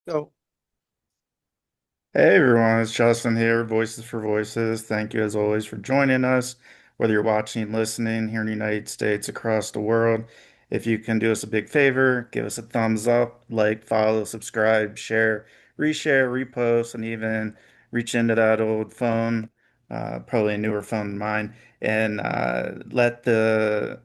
So Hey everyone, it's Justin here, Voices for Voices. Thank you as always for joining us, whether you're watching, listening here in the United States, across the world. If you can do us a big favor, give us a thumbs up, like, follow, subscribe, share, reshare, repost, and even reach into that old phone, probably a newer phone than mine, and let the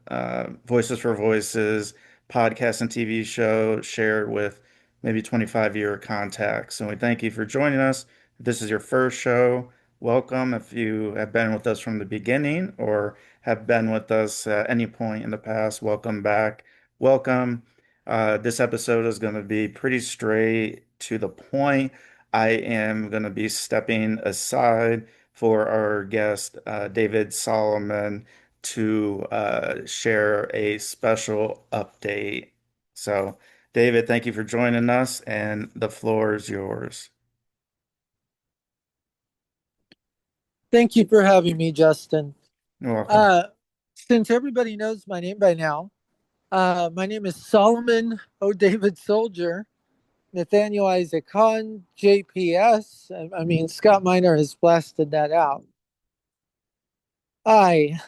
Voices for Voices podcast and TV show share with maybe 25-year contacts. And we thank you for joining us. If this is your first show, welcome. If you have been with us from the beginning or have been with us at any point in the past, welcome back. Welcome. This episode is going to be pretty straight to the point. I am going to be stepping aside for our guest, David Solomon, to share a special update. So, David, thank you for joining us, and the floor is yours. thank you for having me, Justin. You're welcome. Uh, since everybody knows my name by now, my name is Solomon O. David Soldier, Nathaniel Isaac Hahn, JPS. I mean, Scott Miner has blasted that out. I,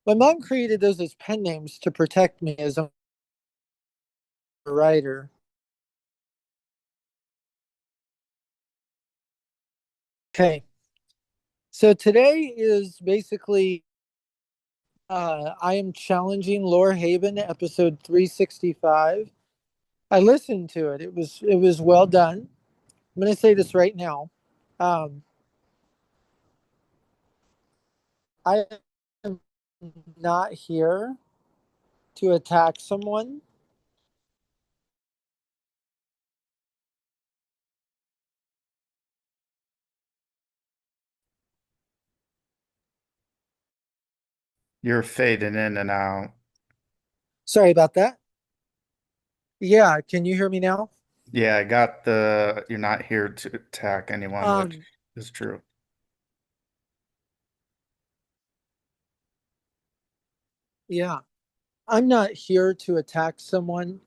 my mom created those as pen names to protect me as a writer. Okay, so today is basically I am challenging Lore Haven, episode 365. I listened to it. It was well done. I'm going to say this right now. Um, I am not here to attack someone. You're fading in and out. Sorry about that. Yeah, can you hear me now? Yeah, I got the you're not here to attack anyone, which Um, is true. yeah, I'm not here to attack someone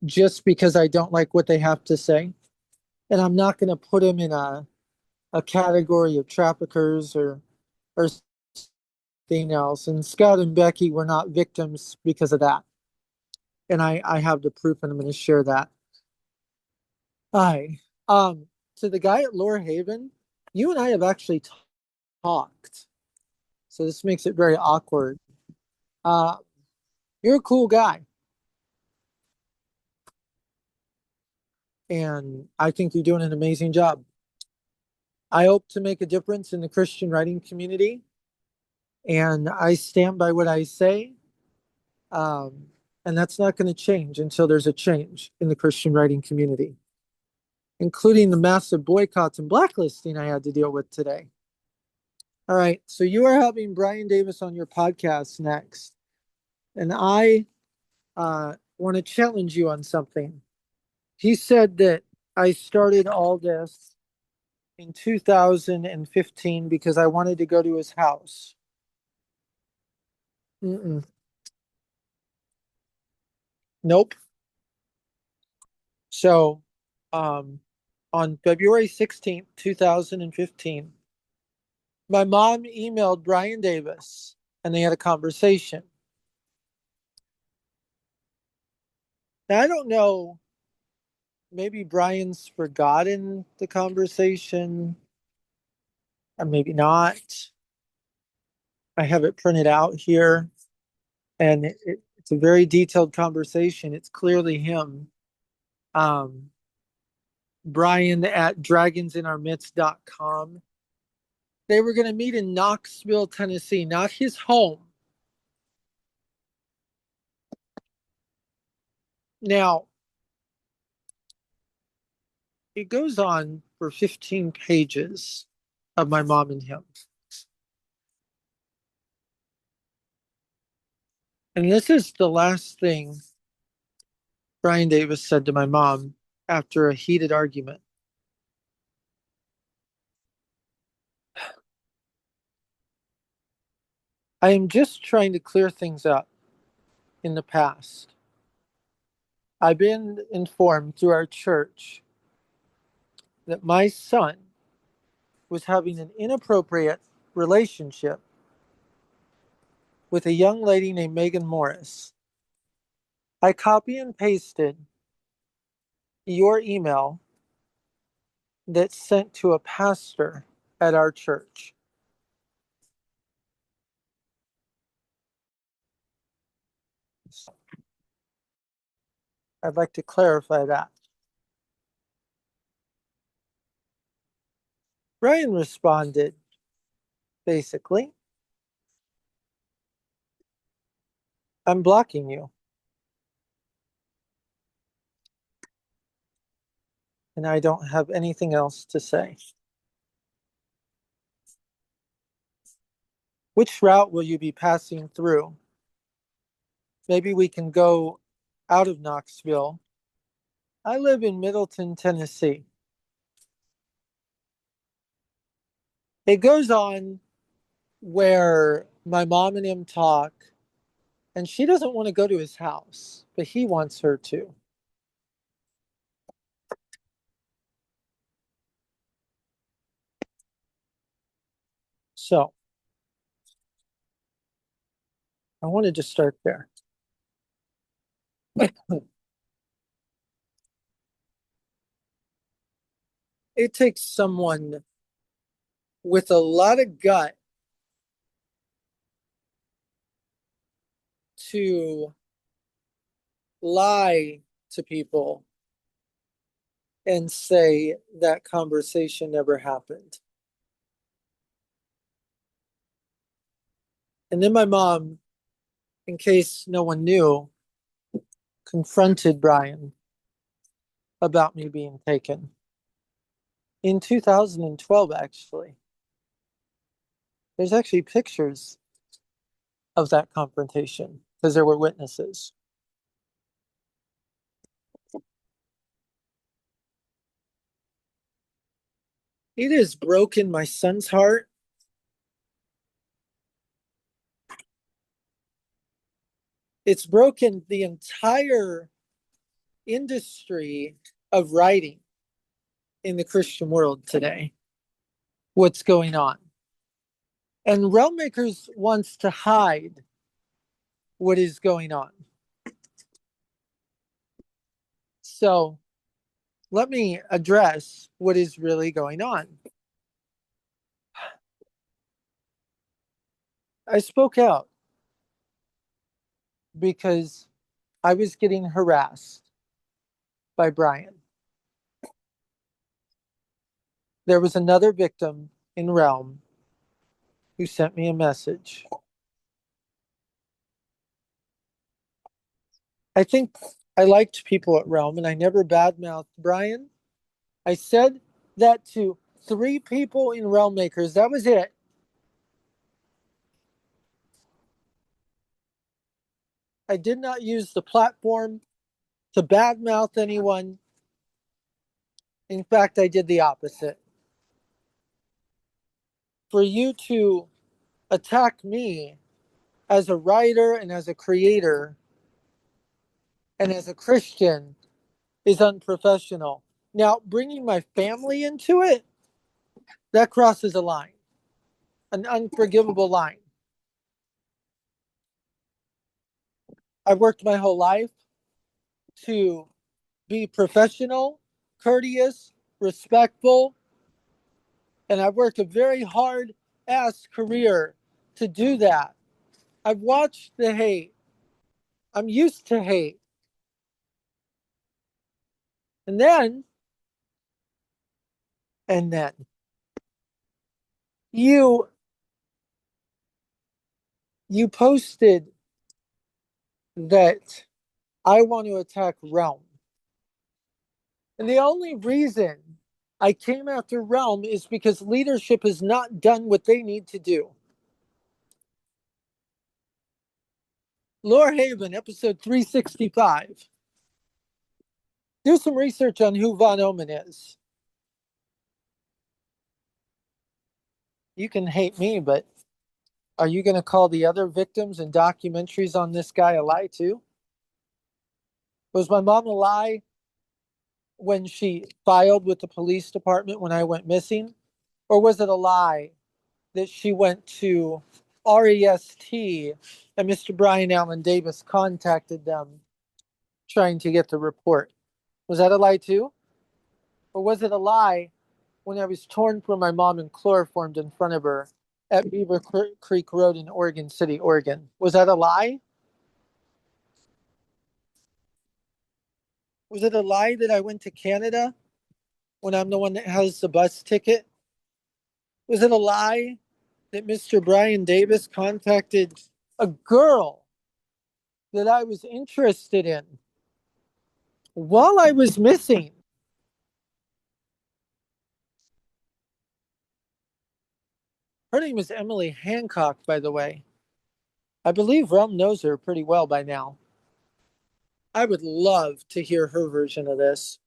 just because I don't like what they have to say, and I'm not going to put them in a category of traffickers or something else. And Scott and Becky were not victims because of that, and I have the proof, and I'm going to share that. Hi. To the guy at Lower Haven, you and I have actually talked. So this makes it very awkward. Uh, you're a cool guy. And I think you're doing an amazing job. I hope to make a difference in the Christian writing community. And I stand by what I say. Um, and that's not going to change until there's a change in the Christian writing community, including the massive boycotts and blacklisting I had to deal with today. All right. So you are having Brian Davis on your podcast next. And I want to challenge you on something. He said that I started all this in 2015 because I wanted to go to his house. Mm-mm. Nope. So, um, on February 16th, 2015, my mom emailed Brian Davis and they had a conversation. Now, I don't know, maybe Brian's forgotten the conversation, or maybe not. I have it printed out here, and it's a very detailed conversation. It's clearly him. Um, Brian at dragonsinourmidst.com. They were going to meet in Knoxville, Tennessee, not his home. Now, it goes on for 15 pages of my mom and him. And this is the last thing Brian Davis said to my mom after a heated argument. I am just trying to clear things up in the past. I've been informed through our church that my son was having an inappropriate relationship with a young lady named Megan Morris. I copy and pasted your email that's sent to a pastor at our church. I'd like to clarify that. Brian responded, basically, I'm blocking you. And I don't have anything else to say. Which route will you be passing through? Maybe we can go out of Knoxville. I live in Middleton, Tennessee. It goes on where my mom and him talk, and she doesn't want to go to his house, but he wants her to. So I wanted to start there. It takes someone with a lot of gut to lie to people and say that conversation never happened. And then my mom, in case no one knew, confronted Brian about me being taken in 2012, actually. There's actually pictures of that confrontation because there were witnesses. It has broken my son's heart. It's broken the entire industry of writing in the Christian world today. What's going on? And Realm Makers wants to hide what is going on. So let me address what is really going on. I spoke out because I was getting harassed by Brian. There was another victim in Realm who sent me a message. I think I liked people at Realm and I never badmouthed Brian. I said that to 3 people in Realm Makers. That was it. I did not use the platform to badmouth anyone. In fact, I did the opposite. For you to attack me as a writer and as a creator and as a Christian is unprofessional. Now, bringing my family into it, that crosses a line, an unforgivable line. I've worked my whole life to be professional, courteous, respectful, and I've worked a very hard ass career to do that. I've watched the hate. I'm used to hate. And then you you posted that I want to attack Realm. And the only reason I came after Realm is because leadership has not done what they need to do. Lore Haven, episode 365. Do some research on who Von Omen is. You can hate me, but are you going to call the other victims and documentaries on this guy a lie too? Was my mom a lie when she filed with the police department when I went missing? Or was it a lie that she went to REST and Mr. Brian Allen Davis contacted them trying to get the report? Was that a lie too? Or was it a lie when I was torn from my mom and chloroformed in front of her at Beaver Creek Road in Oregon City, Oregon? Was that a lie? Was it a lie that I went to Canada when I'm the one that has the bus ticket? Was it a lie that Mr. Brian Davis contacted a girl that I was interested in while I was missing? Her name is Emily Hancock, by the way. I believe Rum knows her pretty well by now. I would love to hear her version of this.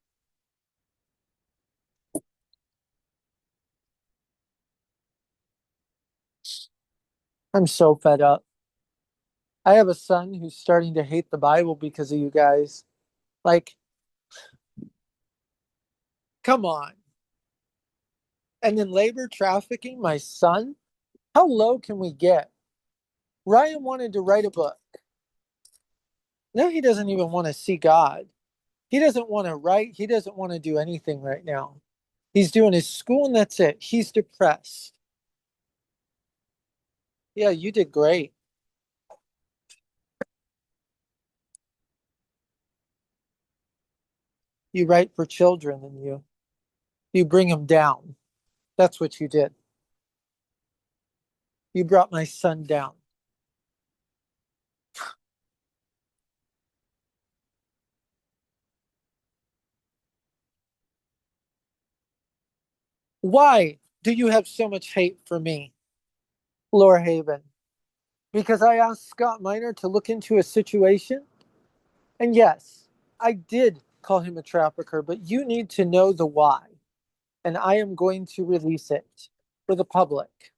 I'm so fed up. I have a son who's starting to hate the Bible because of you guys. Like, come on. And then labor trafficking, my son? How low can we get? Ryan wanted to write a book. Now he doesn't even want to see God. He doesn't want to write. He doesn't want to do anything right now. He's doing his school and that's it. He's depressed. Yeah, you did great. You write for children and you bring them down. That's what you did. You brought my son down. Why do you have so much hate for me, Laura Haven? Because I asked Scott Miner to look into a situation? And yes, I did call him a trafficker, but you need to know the why. And I am going to release it for the public.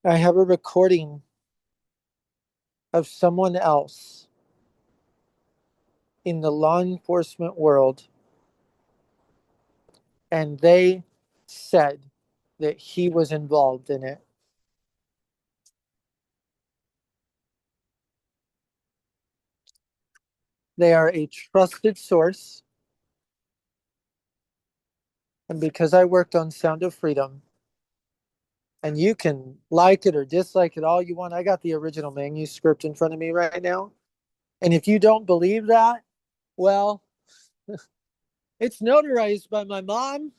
I have a recording of someone else in the law enforcement world, and they said that he was involved in it. They are a trusted source. And because I worked on Sound of Freedom, and you can like it or dislike it all you want, I got the original manuscript in front of me right now. And if you don't believe that, well, it's notarized by my mom,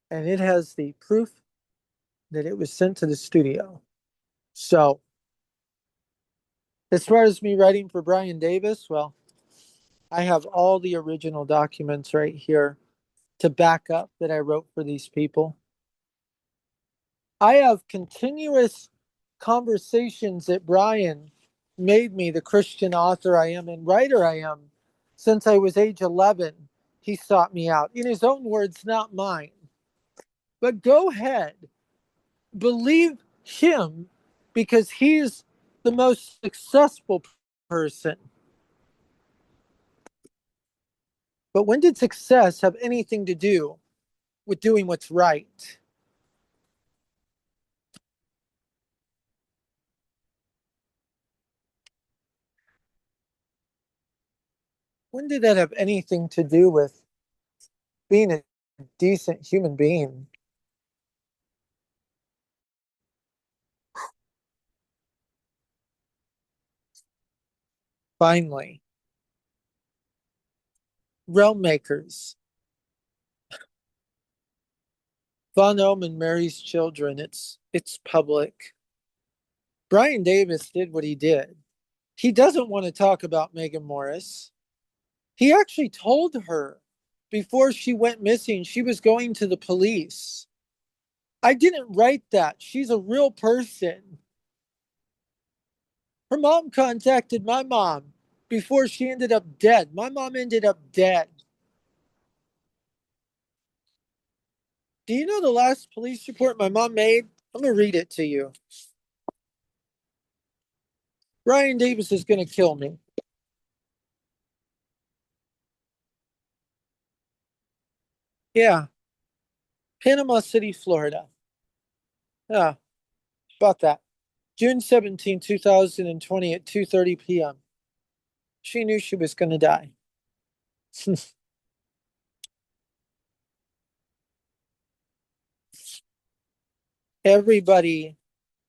and it has the proof that it was sent to the studio. So, as far as me writing for Brian Davis, well, I have all the original documents right here to back up that I wrote for these people. I have continuous conversations that Brian made me the Christian author I am and writer I am since I was age 11. He sought me out. In his own words, not mine. But go ahead, believe him because he's the most successful person. But when did success have anything to do with doing what's right? When did that have anything to do with being a decent human being? Finally, realm makers, Von Ohm marries children. It's public. Brian Davis did what he did. He doesn't want to talk about Megan Morris. He actually told her before she went missing she was going to the police. I didn't write that. She's a real person. Her mom contacted my mom before she ended up dead. My mom ended up dead. Do you know the last police report my mom made? I'm going to read it to you. Brian Davis is going to kill me. Yeah. Panama City, Florida. Yeah, about that. June 17, 2020 at 2:30 p.m. She knew she was going to die. Everybody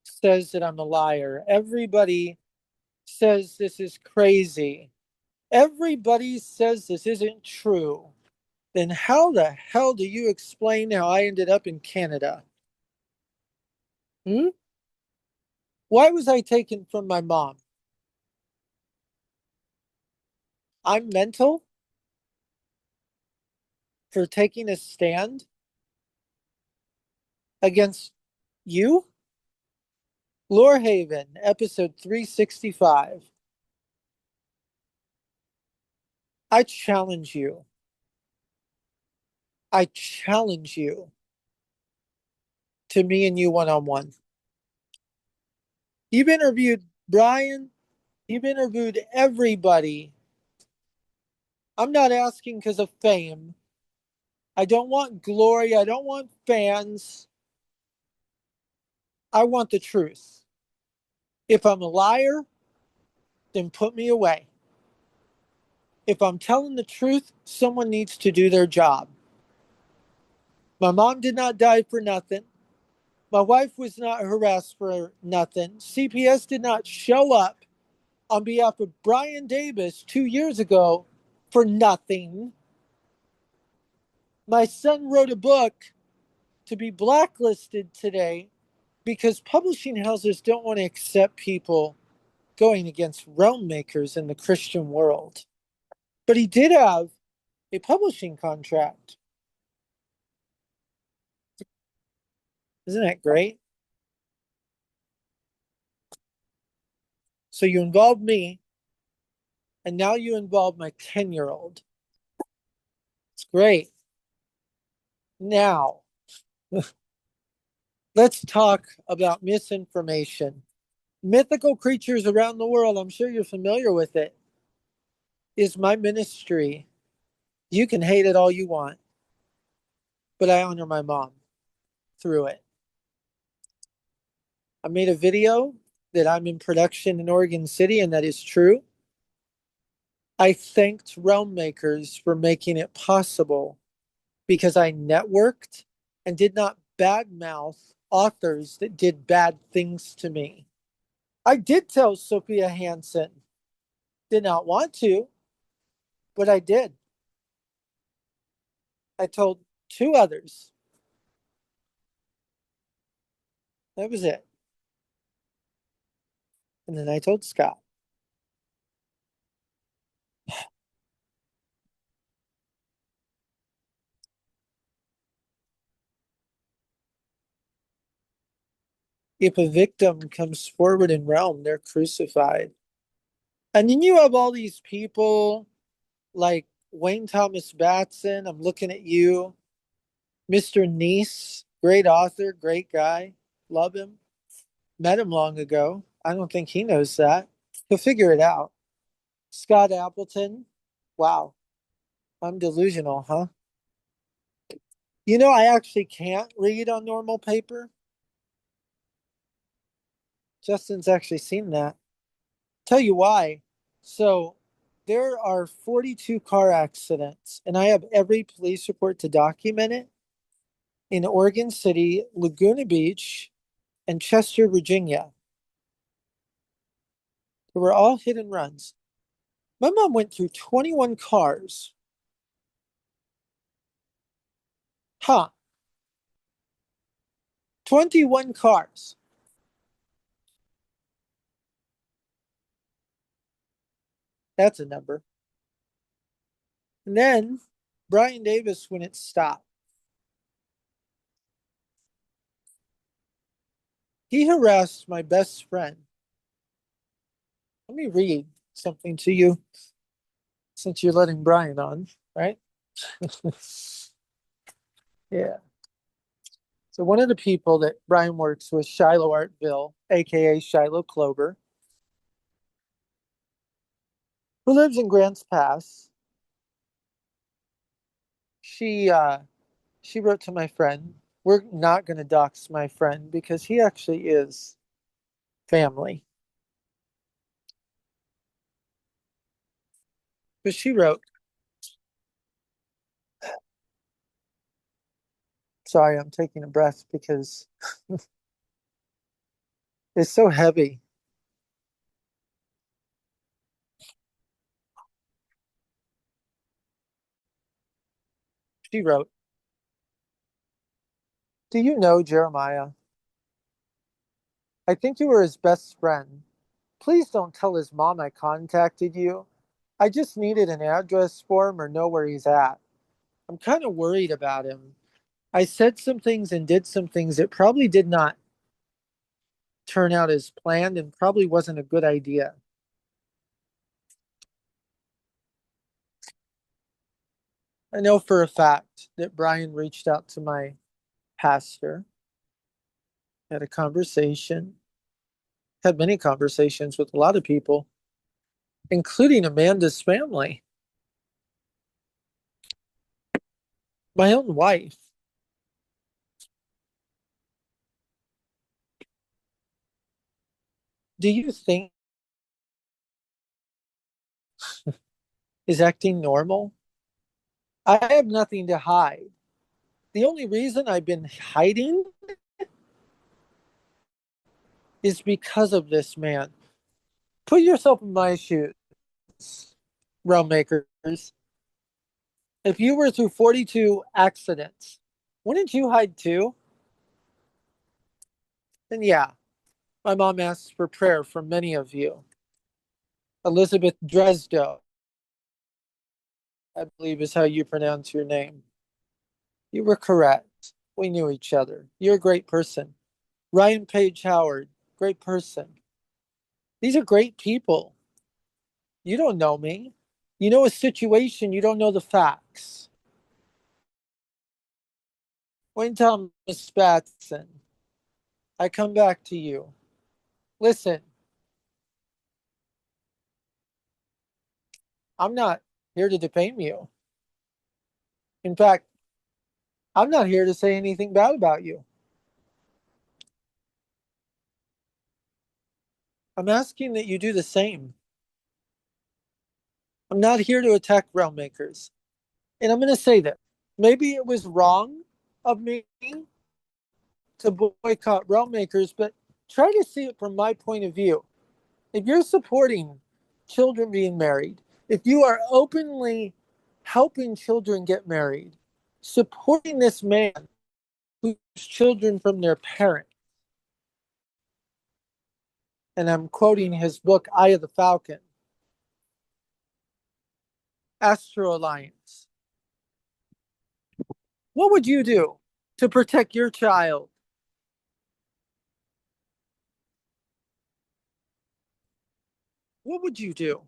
says that I'm a liar. Everybody says this is crazy. Everybody says this isn't true. Then how the hell do you explain how I ended up in Canada? Hmm? Why was I taken from my mom? I'm mental for taking a stand against you? Lorehaven, episode 365. I challenge you. I challenge you to me and you one on one. You've interviewed Brian. You've interviewed everybody. I'm not asking because of fame. I don't want glory. I don't want fans. I want the truth. If I'm a liar, then put me away. If I'm telling the truth, someone needs to do their job. My mom did not die for nothing. My wife was not harassed for nothing. CPS did not show up on behalf of Brian Davis 2 years ago for nothing. My son wrote a book to be blacklisted today because publishing houses don't want to accept people going against realm makers in the Christian world. But he did have a publishing contract. Isn't that great? So you involved me, and now you involve my 10-year-old. It's great. Now, let's talk about misinformation. Mythical creatures around the world, I'm sure you're familiar with it, is my ministry. You can hate it all you want, but I honor my mom through it. I made a video that I'm in production in Oregon City, and that is true. I thanked Realm Makers for making it possible because I networked and did not badmouth authors that did bad things to me. I did tell Sophia Hansen, did not want to, but I did. I told two others. That was it. And then I told Scott. If a victim comes forward in Realm, they're crucified. And then you have all these people like Wayne Thomas Batson. I'm looking at you. Mr. Neese, great author, great guy. Love him. Met him long ago. I don't think he knows that. He'll figure it out. Scott Appleton. Wow. I'm delusional, huh? You know, I actually can't read on normal paper. Justin's actually seen that. Tell you why. So there are 42 car accidents, and I have every police report to document it in Oregon City, Laguna Beach, and Chester, Virginia. They were all hit and runs. My mom went through 21 cars. Huh. 21 cars. That's a number. And then Brian Davis, when it stopped, he harassed my best friend. Let me read something to you since you're letting Brian on, right? Yeah. So one of the people that Brian works with, Shiloh Artville, aka Shiloh Clover. who lives in Grants Pass. She wrote to my friend. We're not going to dox my friend because he actually is family. But she wrote, sorry, I'm taking a breath because it's so heavy. She wrote, do you know Jeremiah? I think you were his best friend. Please don't tell his mom I contacted you. I just needed an address for him or know where he's at. I'm kind of worried about him. I said some things and did some things that probably did not turn out as planned and probably wasn't a good idea. I know for a fact that Brian reached out to my pastor, had a conversation, had many conversations with a lot of people, including Amanda's family, my own wife. Do you think is acting normal? I have nothing to hide. The only reason I've been hiding is because of this man. Put yourself in my shoes, realm makers. If you were through 42 accidents, wouldn't you hide too? Then yeah, my mom asks for prayer from many of you. Elizabeth Dresdo, I believe is how you pronounce your name. You were correct. We knew each other. You're a great person. Ryan Page Howard, great person. These are great people. You don't know me. You know a situation, you don't know the facts. Wayne Thomas Batson, I come back to you. Listen, I'm not here to defame you. In fact, I'm not here to say anything bad about you. I'm asking that you do the same. I'm not here to attack realm makers. And I'm going to say that maybe it was wrong of me to boycott realm makers, but try to see it from my point of view. If you're supporting children being married, if you are openly helping children get married, supporting this man whose children from their parents, and I'm quoting his book, Eye of the Falcon, Astro Alliance. What would you do to protect your child? What would you do?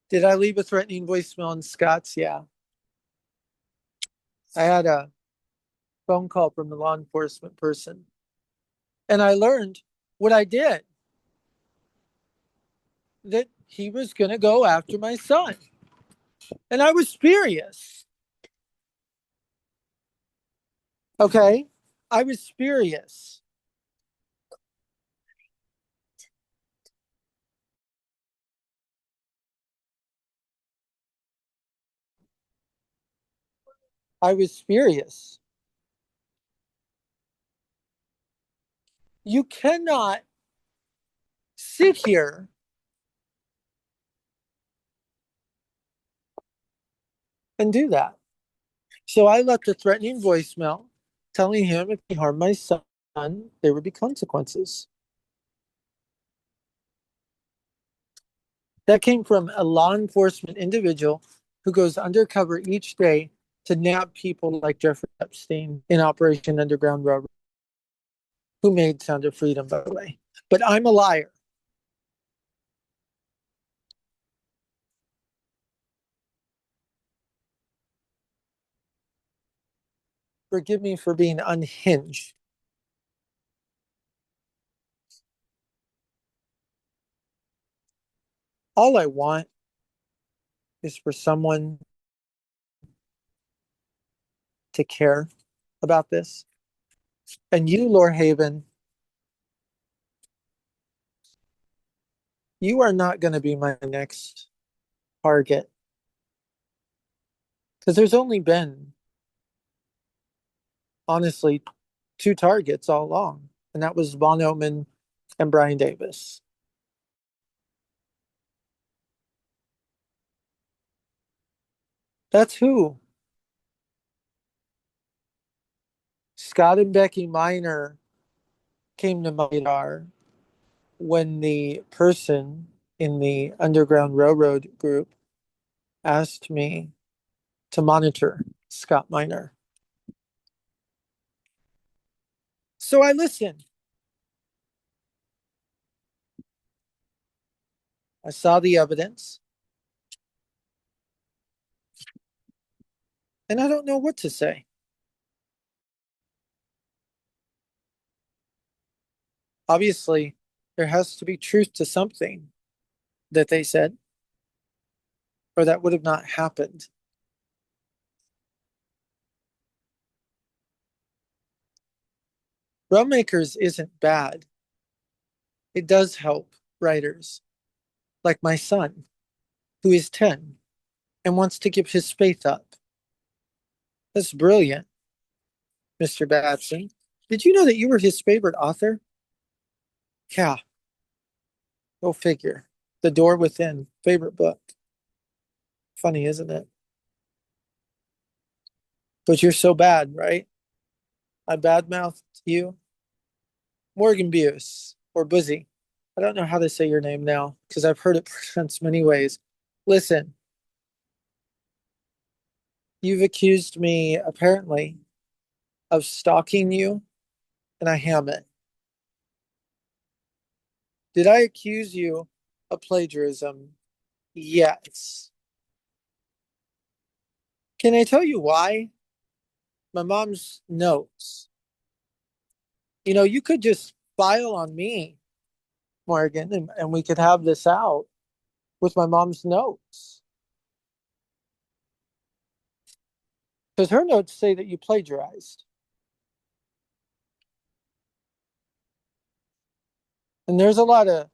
Did I leave a threatening voicemail in Scott's? Yeah. I had a phone call from the law enforcement person. And I learned what I did, that he was going to go after my son. And I was furious. Okay. I was furious. I was furious. You cannot sit here and do that. So I left a threatening voicemail telling him if he harmed my son, there would be consequences. That came from a law enforcement individual who goes undercover each day to nab people like Jeffrey Epstein in Operation Underground Railroad, who made Sound of Freedom, by the way. But I'm a liar. Forgive me for being unhinged. All I want is for someone to care about this. And you, Lorehaven, you are not going to be my next target. Because there's only been, honestly, two targets all along. And that was Von Oman and Brian Davis. That's who. Scott and Becky Miner came to my radar when the person in the Underground Railroad group asked me to monitor Scott Miner. So I listened. I saw the evidence. And I don't know what to say. Obviously, there has to be truth to something that they said, or that would have not happened. Railmakers isn't bad. It does help writers, like my son, who is 10 and wants to give his faith up. That's brilliant, Mr. Batson. Did you know that you were his favorite author? Yeah, go figure. The Door Within, favorite book. Funny, isn't it? But you're so bad, right? I badmouthed you. Morgan Buse, or Buzzy. I don't know how to say your name now because I've heard it pronounced many ways. Listen, you've accused me, apparently, of stalking you, and I ham it. Did I accuse you of plagiarism? Yes. Can I tell you why? My mom's notes. You could just file on me, Morgan, and we could have this out with my mom's notes. Because her notes say that you plagiarized. And there's a lot of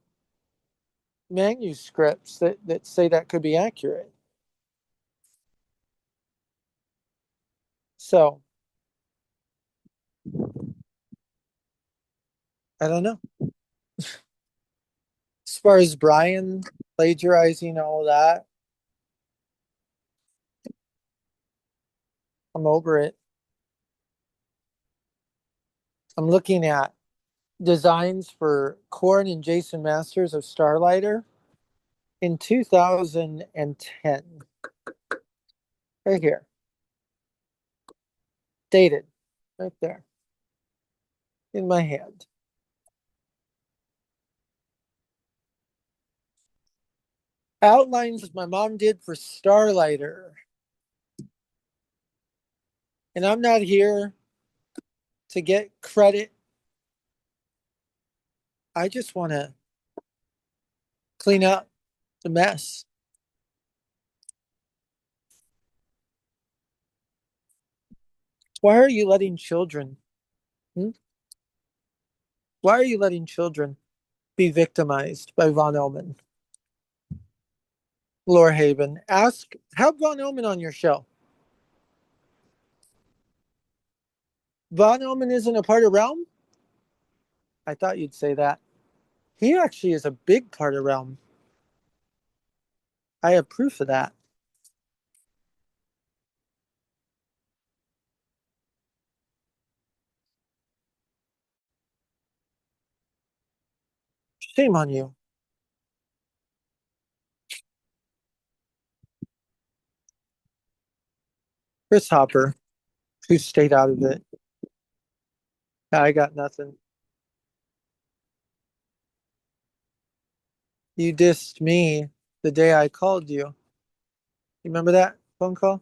manuscripts that say that could be accurate. So, I don't know. As far as Brian plagiarizing all of that, I'm over it. I'm looking at designs for Corin and Jason Masters of Starlighter in 2010. Right here. Dated. Right there. In my hand. Outlines my mom did for Starlighter. And I'm not here to get credit. I just want to clean up the mess. Why are you letting children? Hmm? Why are you letting children be victimized by Von Oman? Lorehaven, have Von Oman on your show. Von Oman isn't a part of Realm? I thought you'd say that. He actually is a big part of Realm. I have proof of that. Shame on you. Chris Hopper, who stayed out of it. I got nothing. You dissed me the day I called you. You remember that phone call?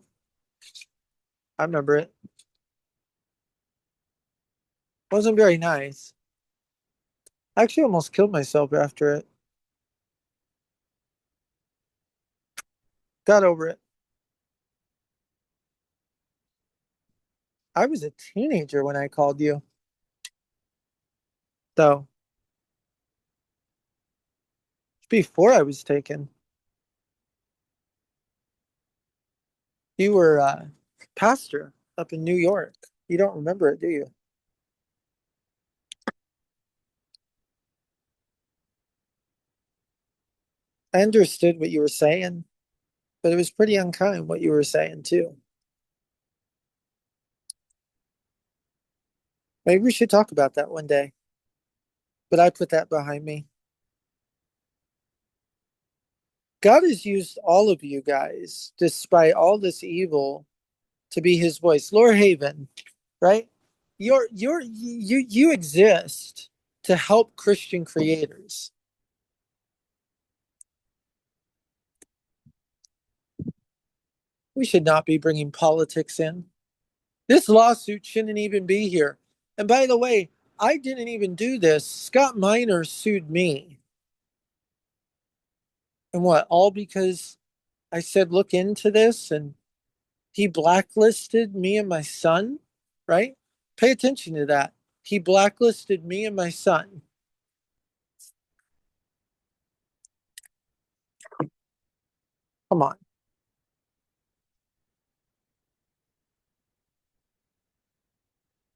I remember it. Wasn't very nice. I actually almost killed myself after it. Got over it. I was a teenager when I called you, though, before I was taken. You were a pastor up in New York. You don't remember it, do you? I understood what you were saying, but it was pretty unkind what you were saying, too. Maybe we should talk about that one day, but I put that behind me. God has used all of you guys, despite all this evil, to be his voice. Lord Haven, right? You exist to help Christian creators. We should not be bringing politics in. This lawsuit shouldn't even be here. And by the way, I didn't even do this. Scott Miner sued me. And what? All because I said, look into this, and he blacklisted me and my son, right? Pay attention to that. He blacklisted me and my son. Come on.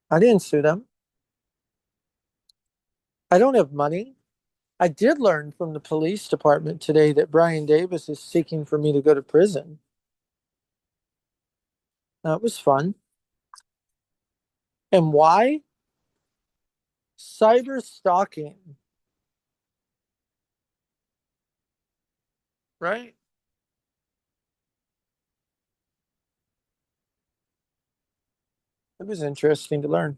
I didn't sue them. I don't have money. I did learn from the police department today that Brian Davis is seeking for me to go to prison. That was fun. And why? Cyber stalking, right? It was interesting to learn.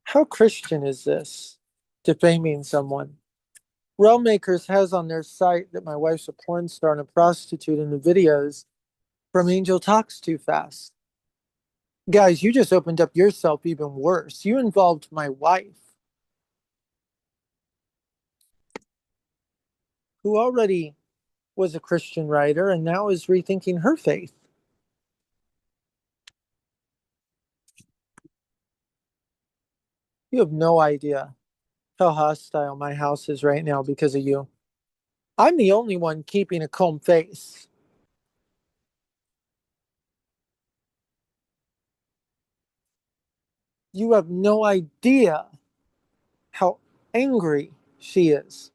How Christian is this? Defaming someone. Realmakers has on their site that my wife's a porn star and a prostitute in the videos from Angel Talks Too Fast. Guys, you just opened up yourself even worse. You involved my wife, who already was a Christian writer and now is rethinking her faith. You have no idea how hostile my house is right now because of you. I'm the only one keeping a calm face. You have no idea how angry she is.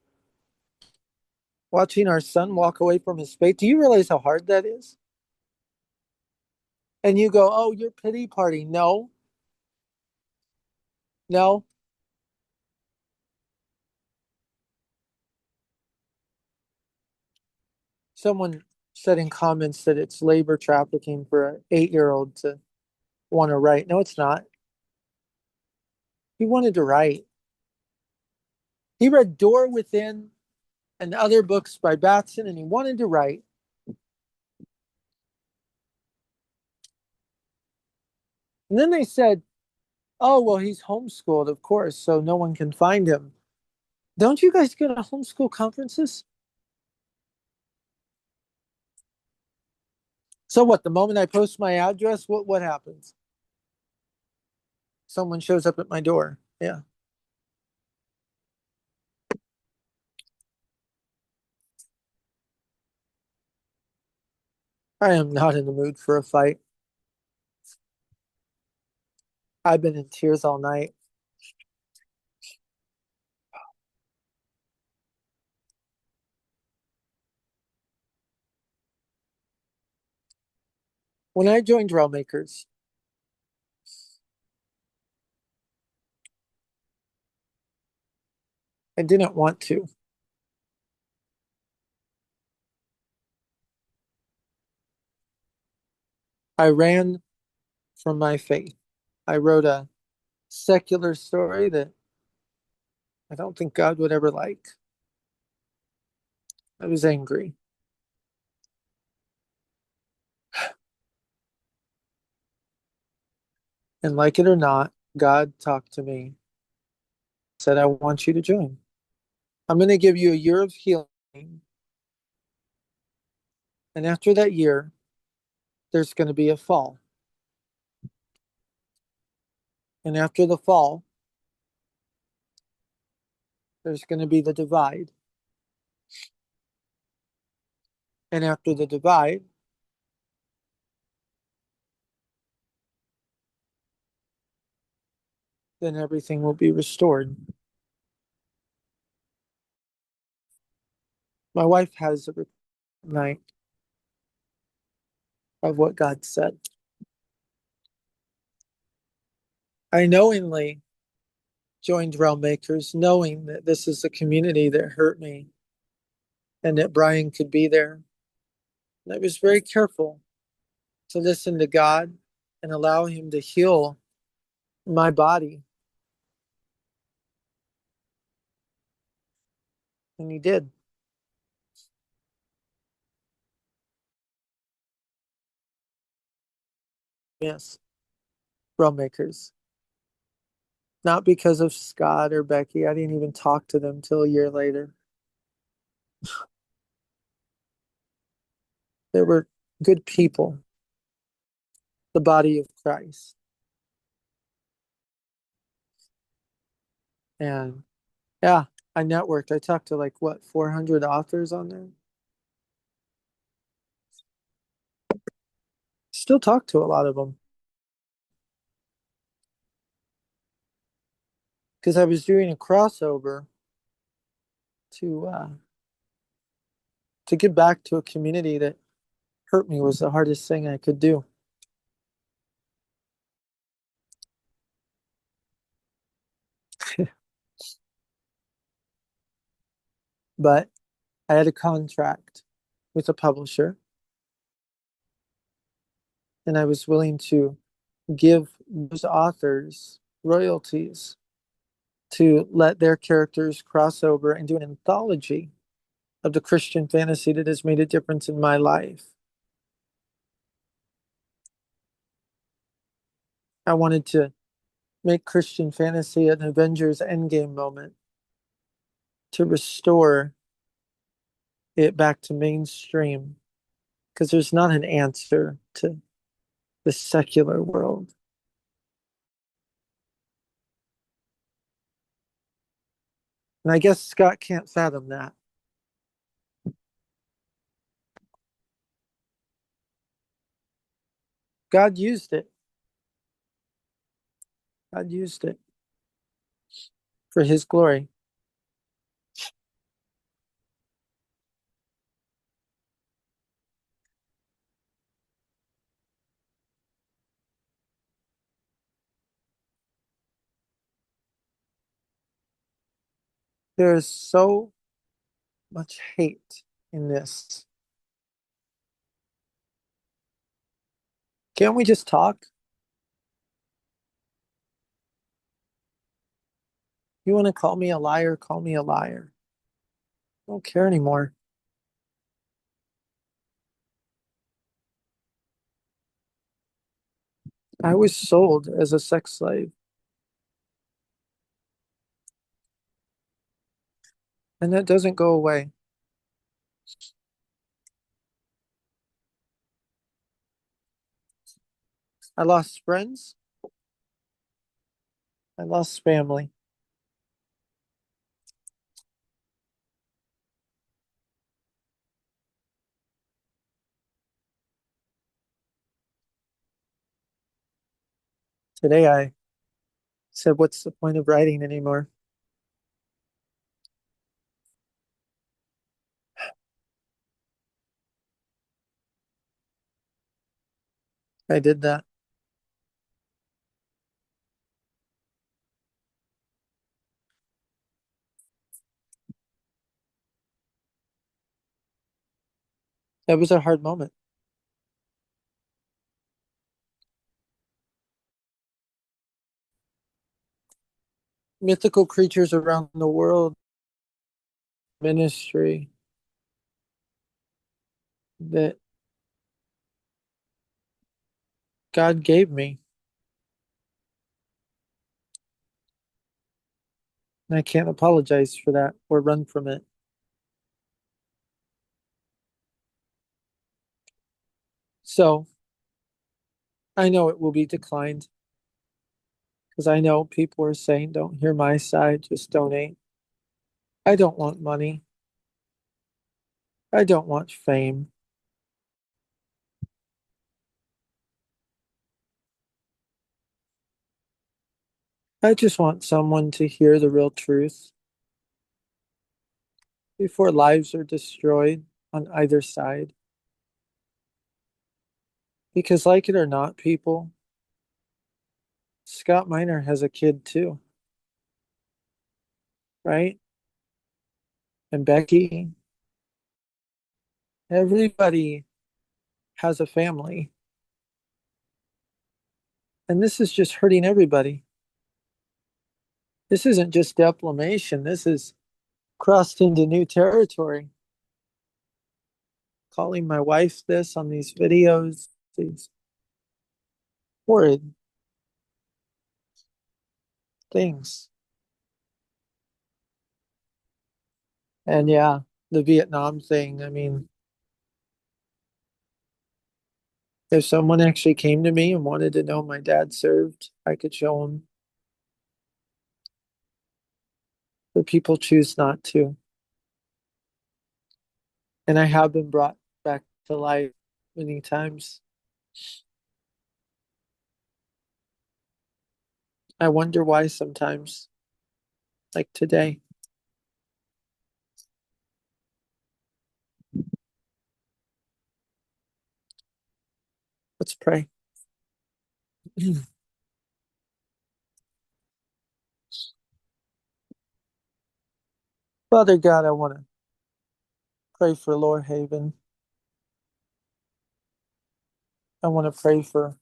Watching our son walk away from his faith. Do you realize how hard that is? And you go, oh, you're pity party. No, no. Someone said in comments that it's labor trafficking for an 8-year-old to want to write. No, it's not. He wanted to write. He read Door Within and other books by Batson, and he wanted to write. And then they said, oh, well, he's homeschooled, of course, so no one can find him. Don't you guys go to homeschool conferences? So what? The moment I post my address, what happens? Someone shows up at my door. Yeah. I am not in the mood for a fight. I've been in tears all night. When I joined Railmakers, I didn't want to. I ran from my faith. I wrote a secular story that I don't think God would ever like. I was angry. And like it or not, God talked to me, said, I want you to join. I'm going to give you a year of healing. And after that year, there's going to be a fall. And after the fall, there's going to be the divide. And after the divide, then everything will be restored. My wife has a night of what God said. I knowingly joined Realm Makers, knowing that this is a community that hurt me and that Brian could be there. And I was very careful to listen to God and allow Him to heal my body. And He did. Yes, Realm Makers. Not because of Scott or Becky. I didn't even talk to them till a year later. They were good people, the body of Christ. And yeah, I networked. I talked to like what, 400 authors on there? Still talk to a lot of them. Because I was doing a crossover to give back to a community that hurt me was the hardest thing I could do. But I had a contract with a publisher, and I was willing to give those authors royalties to let their characters cross over and do an anthology of the Christian fantasy that has made a difference in my life. I wanted to make Christian fantasy an Avengers Endgame moment to restore it back to mainstream, because there's not an answer to the secular world. And I guess Scott can't fathom that. God used it. God used it for His glory. There is so much hate in this. Can't we just talk? You want to call me a liar? Call me a liar. I don't care anymore. I was sold as a sex slave, and that doesn't go away. I lost friends. I lost family. Today I said, what's the point of writing anymore? I did that. That was a hard moment. Mythical creatures around the world, ministry that God gave me. And I can't apologize for that or run from it. So I know it will be declined because I know people are saying, don't hear my side, just donate. I don't want money. I don't want fame. I just want someone to hear the real truth before lives are destroyed on either side. Because, like it or not, people, Scott Miner has a kid too, right? And Becky, everybody has a family. And this is just hurting everybody. This isn't just defamation. This is crossed into new territory. Calling my wife this on these videos, these horrid things. And yeah, the Vietnam thing. I mean, if someone actually came to me and wanted to know my dad served, I could show them. But people choose not to. And I have been brought back to life many times. I wonder why sometimes, like today. Let's pray. Father God, I want to pray for Lord Haven. I want to pray for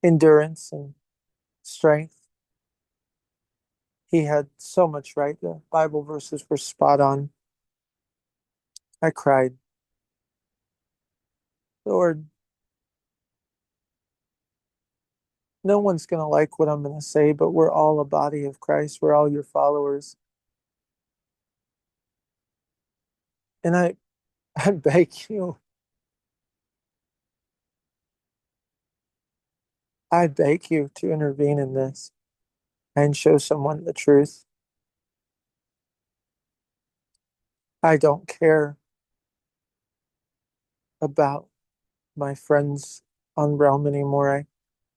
endurance and strength. He had so much right. The Bible verses were spot on. I cried. Lord, no one's going to like what I'm going to say, but we're all a body of Christ. We're all your followers. And I beg you, I beg you to intervene in this and show someone the truth. I don't care about my friends on Realm anymore.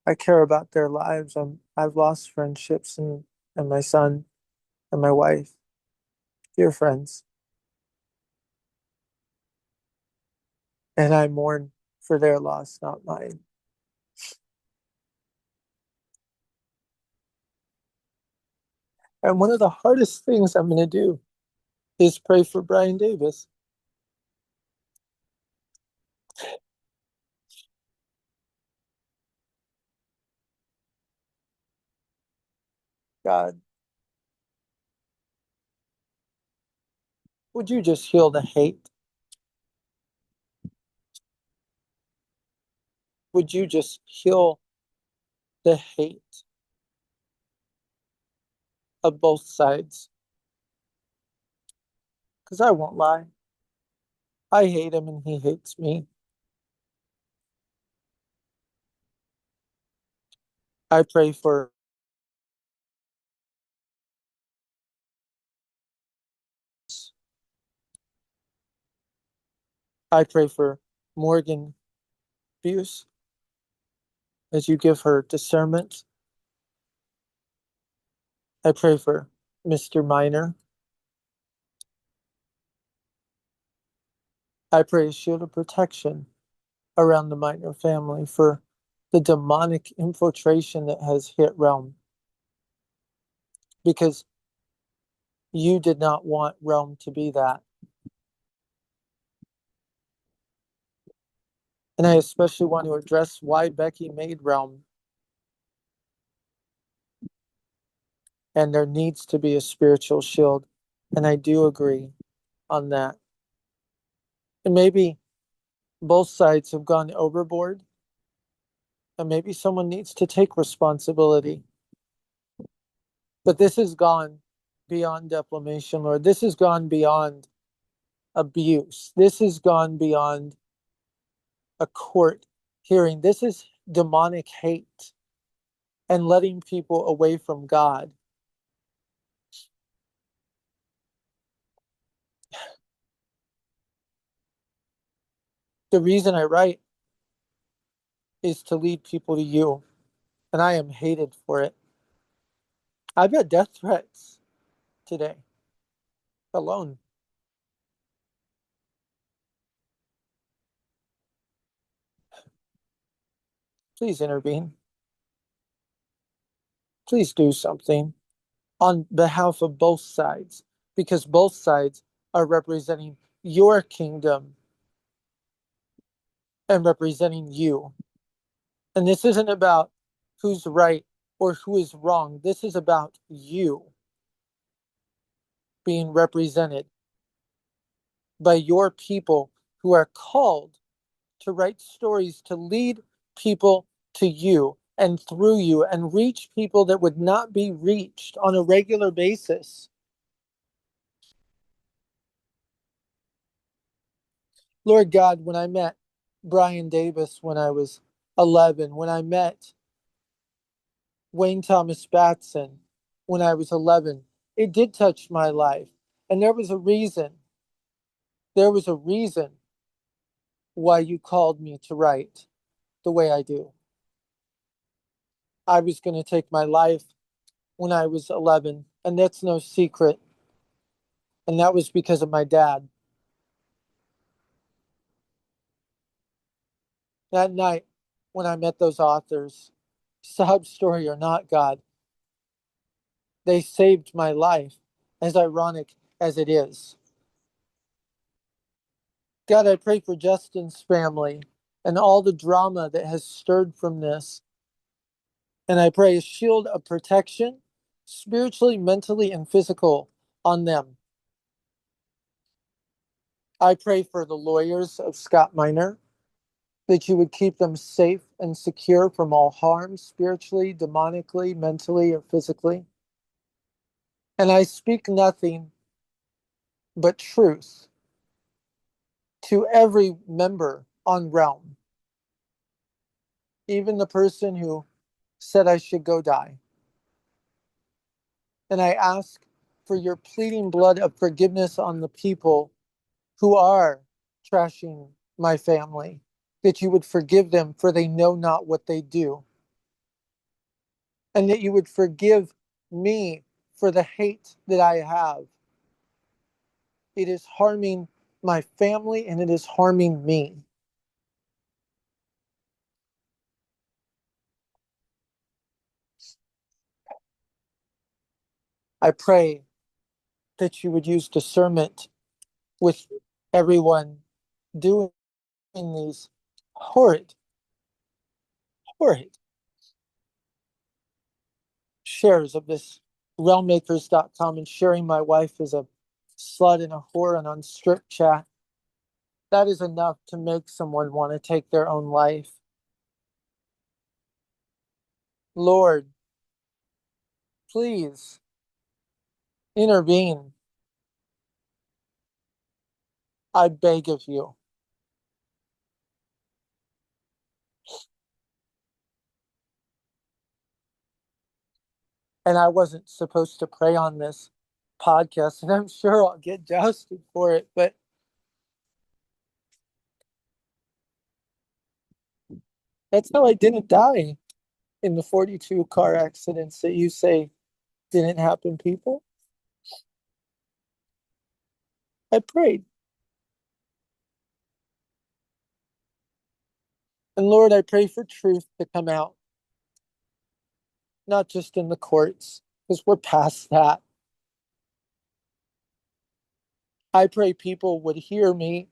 I care about their lives. I've lost friendships and my son and my wife, dear friends. And I mourn for their loss, not mine. And one of the hardest things I'm going to do is pray for Brian Davis. God, would you just heal the hate? Would you just heal the hate of both sides? Because I won't lie. I hate him and he hates me. I pray for I pray for Morgan Buse as you give her discernment. I pray for Mr. Minor. I pray a shield of protection around the Minor family for the demonic infiltration that has hit Realm. Because you did not want Realm to be that. And I especially want to address why Becky made Realm. And there needs to be a spiritual shield. And I do agree on that. And maybe both sides have gone overboard. And maybe someone needs to take responsibility. But this is gone. beyond defamation, Lord. This has gone beyond abuse. This has gone beyond a court hearing. This is demonic hate and letting people away from God. The reason I write is to lead people to you, and I am hated for it. I've got death threats today alone. Please intervene. Please do something on behalf of both sides, because both sides are representing your kingdom and representing you. And this isn't about who's right or who is wrong. This is about you being represented by your people who are called to write stories to lead people to you and through you and reach people that would not be reached on a regular basis. Lord God, when I met Brian Davis when I was 11, when I met Wayne Thomas Batson when I was 11, it did touch my life. And there was a reason. There was a reason why you called me to write the way I do. I was going to take my life when I was 11, and that's no secret. And that was because of my dad. That night, when I met those authors, sob story or not, God, they saved my life, as ironic as it is. God, I pray for Justin's family and all the drama that has stirred from this. And I pray a shield of protection, spiritually, mentally, and physical, on them. I pray for the lawyers of Scott Minor, that you would keep them safe and secure from all harm, spiritually, demonically, mentally, or physically. And I speak nothing but truth to every member on Realm, even the person who said I should go die. And I ask for your pleading blood of forgiveness on the people who are trashing my family, that you would forgive them, for they know not what they do. And that you would forgive me for the hate that I have. It is harming my family and it is harming me. I pray that you would use discernment with everyone doing these horrid, horrid shares of this realmmakers.com and sharing my wife as a slut and a whore and on strip chat. That is enough to make someone want to take their own life. Lord, please intervene. I beg of you. And I wasn't supposed to pray on this podcast, and I'm sure I'll get jousted for it, but that's how I didn't die in the 42 car accidents that you say didn't happen, people. I prayed. And Lord, I pray for truth to come out, not just in the courts, because we're past that. I pray people would hear me,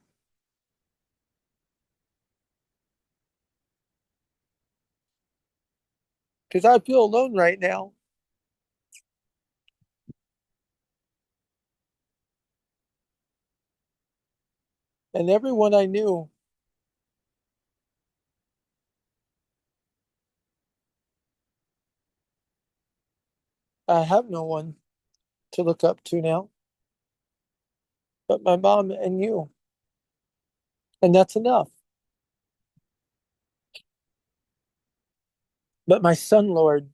because I feel alone right now. And everyone I knew, I have no one to look up to now, but my mom and you. And that's enough. But my son, Lord,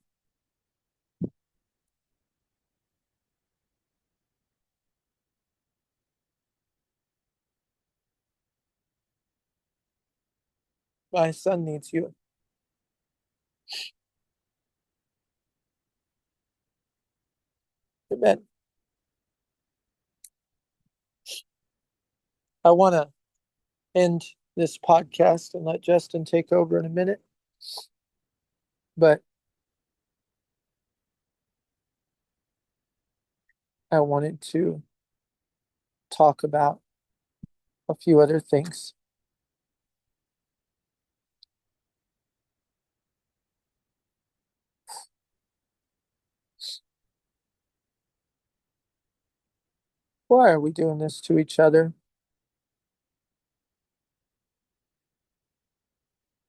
my son needs you. Amen. I want to end this podcast and let Justin take over in a minute. But I wanted to talk about a few other things. Why are we doing this to each other?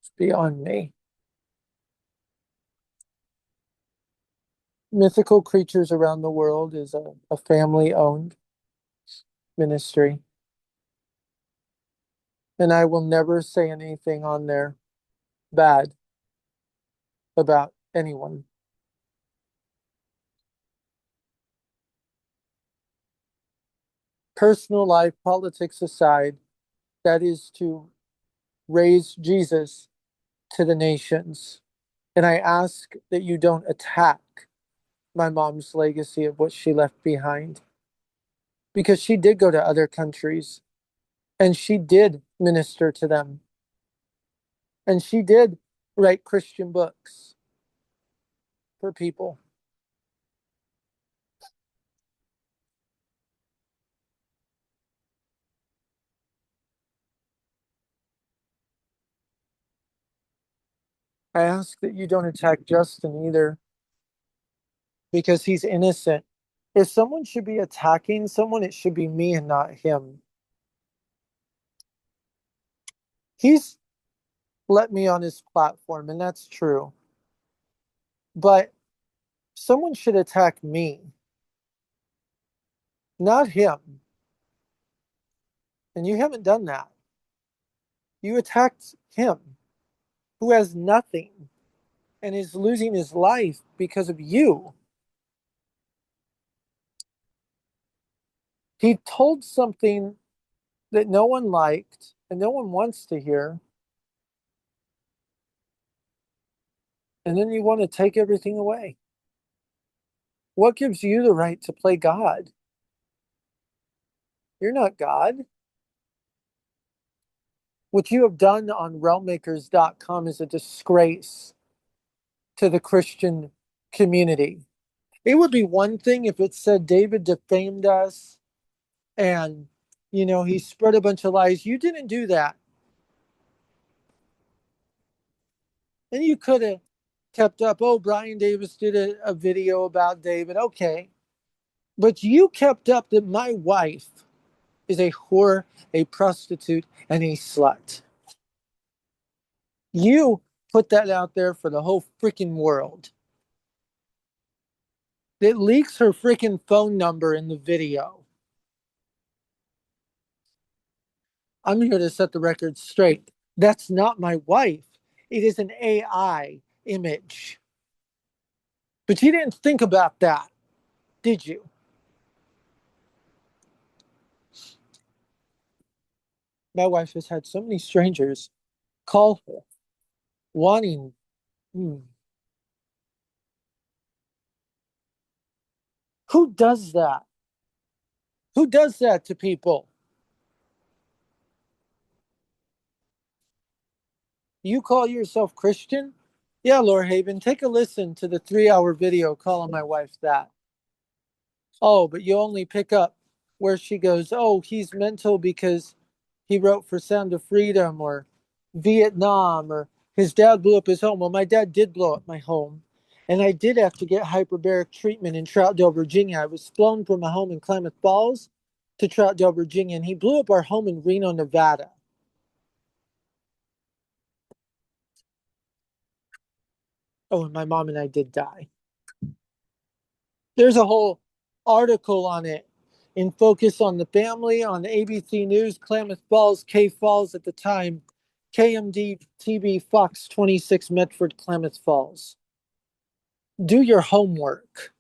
It's beyond me. Mythical Creatures Around the World is a family owned ministry. And I will never say anything on there bad about anyone. Personal life, politics aside, that is to raise Jesus to the nations. And I ask that you don't attack my mom's legacy of what she left behind. Because she did go to other countries and she did minister to them. And she did write Christian books for people. I ask that you don't attack Justin either because he's innocent. If someone should be attacking someone, it should be me and not him. He's let me on his platform, and that's true. But someone should attack me, not him. And you haven't done that. You attacked him, who has nothing and is losing his life because of you. He told something that no one liked and no one wants to hear. And then you want to take everything away. What gives you the right to play God? You're not God. What you have done on realmmakers.com is a disgrace to the Christian community. It would be one thing if it said David defamed us and, he spread a bunch of lies. You didn't do that. And you could have kept up. Oh, Brian Davis did a video about David. Okay. But you kept up that my wife is a whore, a prostitute, and a slut. You put that out there for the whole freaking world. That leaks her freaking phone number in the video. I'm here to set the record straight. That's not my wife. It is an AI image. But you didn't think about that, did you? My wife has had so many strangers call her wanting. Who does that? Who does that to people? You call yourself Christian? Yeah, Laura Haven, take a listen to the 3-hour video calling my wife that. Oh, but you only pick up where she goes, oh, he's mental because he wrote for Sound of Freedom or Vietnam or his dad blew up his home. Well, my dad did blow up my home. And I did have to get hyperbaric treatment in Troutdale, Virginia. I was flown from my home in Klamath Falls to Troutdale, Virginia, and he blew up our home in Reno, Nevada. Oh, and my mom and I did die. There's a whole article on it in Focus on the Family, on ABC News, Klamath Falls, K Falls at the time, KMD TV Fox 26 Medford, Klamath Falls. Do your homework.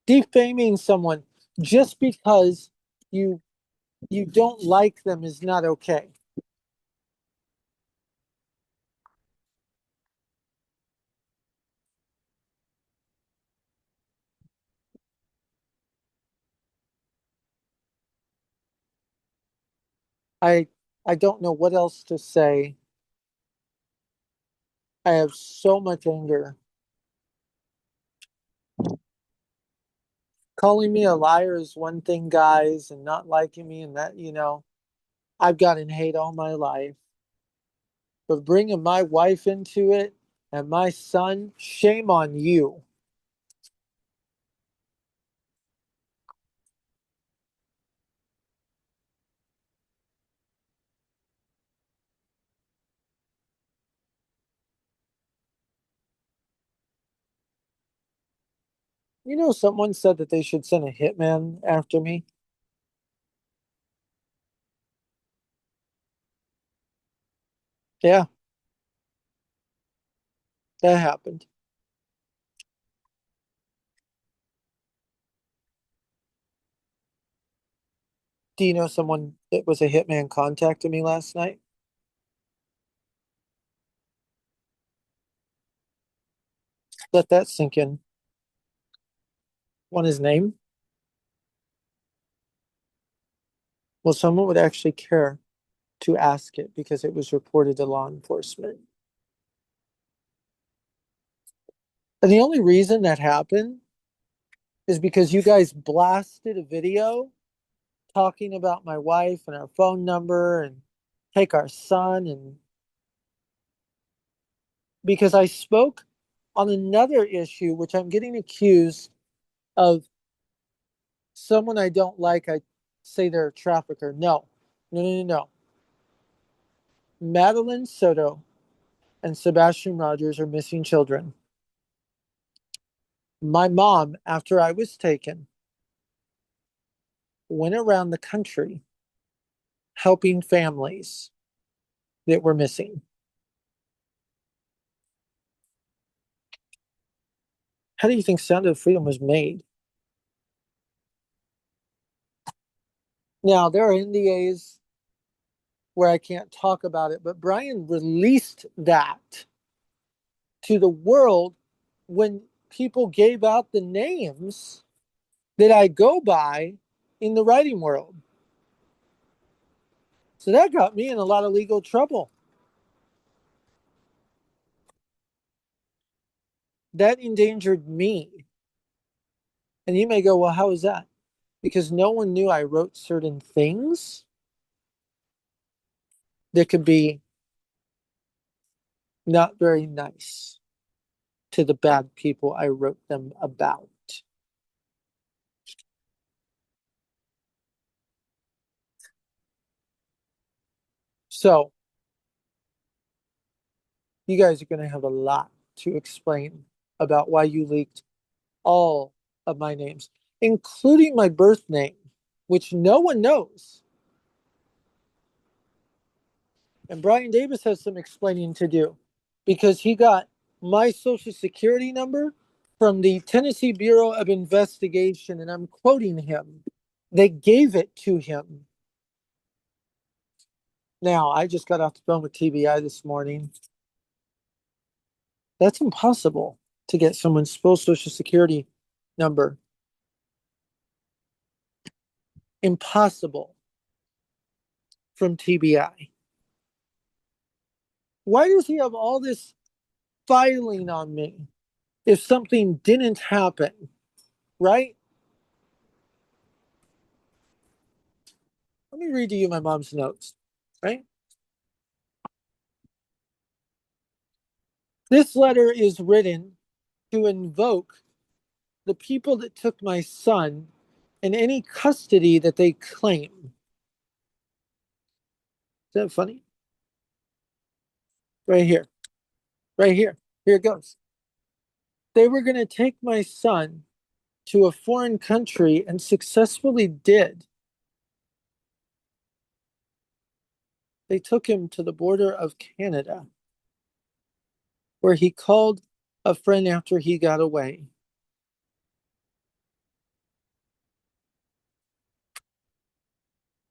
Defaming someone just because you you don't like them is not okay. I I don't know what else to say. I have so much anger. Calling me a liar is one thing, guys, and not liking me, and that, I've gotten hate all my life. But bringing my wife into it and my son, shame on you. Someone said that they should send a hitman after me. Yeah, that happened. Do you know someone that was a hitman contacted me last night? Let that sink in. Want his name? Well, someone would actually care to ask it because it was reported to law enforcement. And the only reason that happened is because you guys blasted a video talking about my wife and our phone number and take our son, and because I spoke on another issue which I'm getting accused of someone I don't like, I say they're a trafficker. No. No, no, no, no. Madeline Soto and Sebastian Rogers are missing children. My mom, after I was taken, went around the country helping families that were missing. How do you think Sound of Freedom was made? Now, there are NDAs where I can't talk about it, but Brian released that to the world when people gave out the names that I go by in the writing world. So that got me in a lot of legal trouble. That endangered me. And you may go, well, how is that? Because no one knew I wrote certain things that could be not very nice to the bad people I wrote them about. So you guys are going to have a lot to explain about why you leaked all of my names, including my birth name, which no one knows. And Brian Davis has some explaining to do because he got my social security number from the Tennessee Bureau of Investigation, and I'm quoting him. They gave it to him. Now, I just got off the phone with TBI this morning. That's impossible to get someone's full social security number. Impossible from TBI. Why does he have all this filing on me if something didn't happen? Right? Let me read to you my mom's notes. Right? This letter is written to invoke the people that took my son and any custody that they claim. Is that funny? Right here. Right here. Here it goes. They were going to take my son to a foreign country and successfully did. They took him to the border of Canada, where he called a friend after he got away.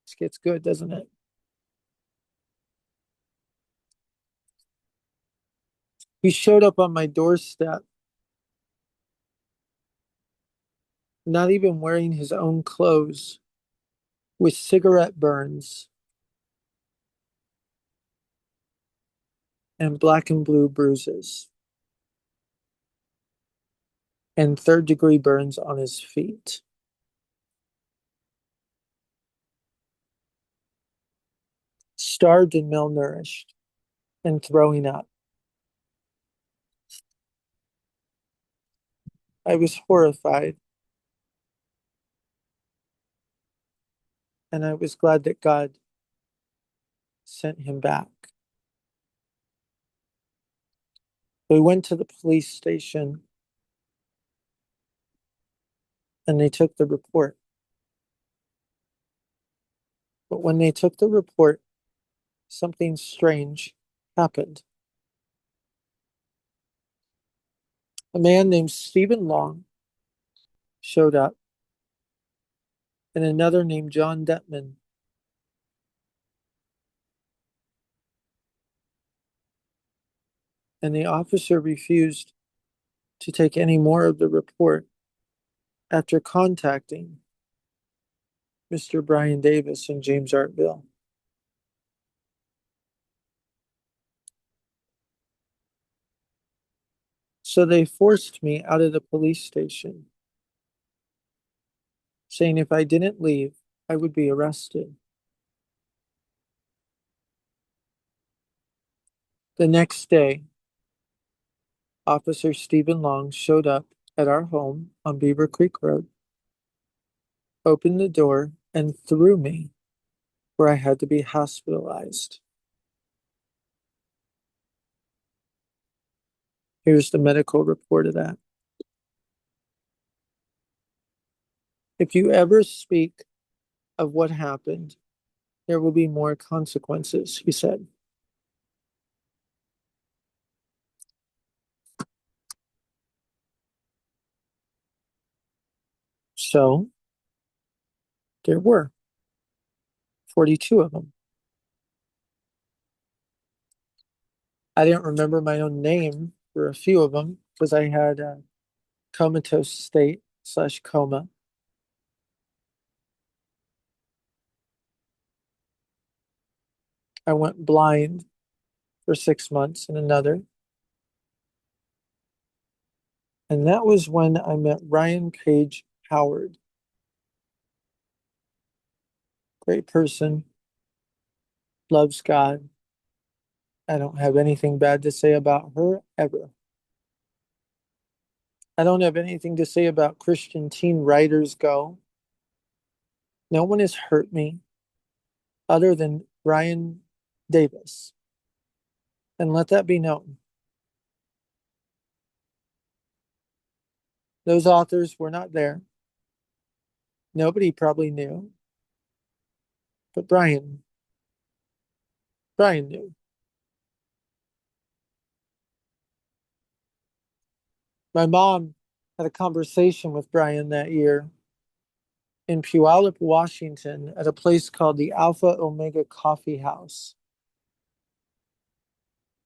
This gets good, doesn't it? He showed up on my doorstep, not even wearing his own clothes, with cigarette burns and black and blue bruises and third-degree burns on his feet. Starved and malnourished and throwing up. I was horrified, and I was glad that God sent him back. We went to the police station and they took the report. But when they took the report, something strange happened. A man named Stephen Long showed up, and another named John Detman. And the officer refused to take any more of the report after contacting Mr. Brian Davis and James Artville. So they forced me out of the police station, saying if I didn't leave, I would be arrested. The next day, Officer Stephen Long showed up at our home on Beaver Creek Road, opened the door, and threw me where I had to be hospitalized. Here's the medical report of that. If you ever speak of what happened, there will be more consequences, he said. So there were 42 of them. I didn't remember my own name for a few of them because I had a comatose state / coma. I went blind for 6 months in another. And that was when I met Ryan Page Howard. Great person, loves God. I don't have anything bad to say about her ever. I don't have anything to say about Christian teen writers go. No one has hurt me other than Brian Davis. And let that be known. Those authors were not there. Nobody probably knew. But Brian knew. My mom had a conversation with Brian that year in Puyallup, Washington, at a place called the Alpha Omega Coffee House.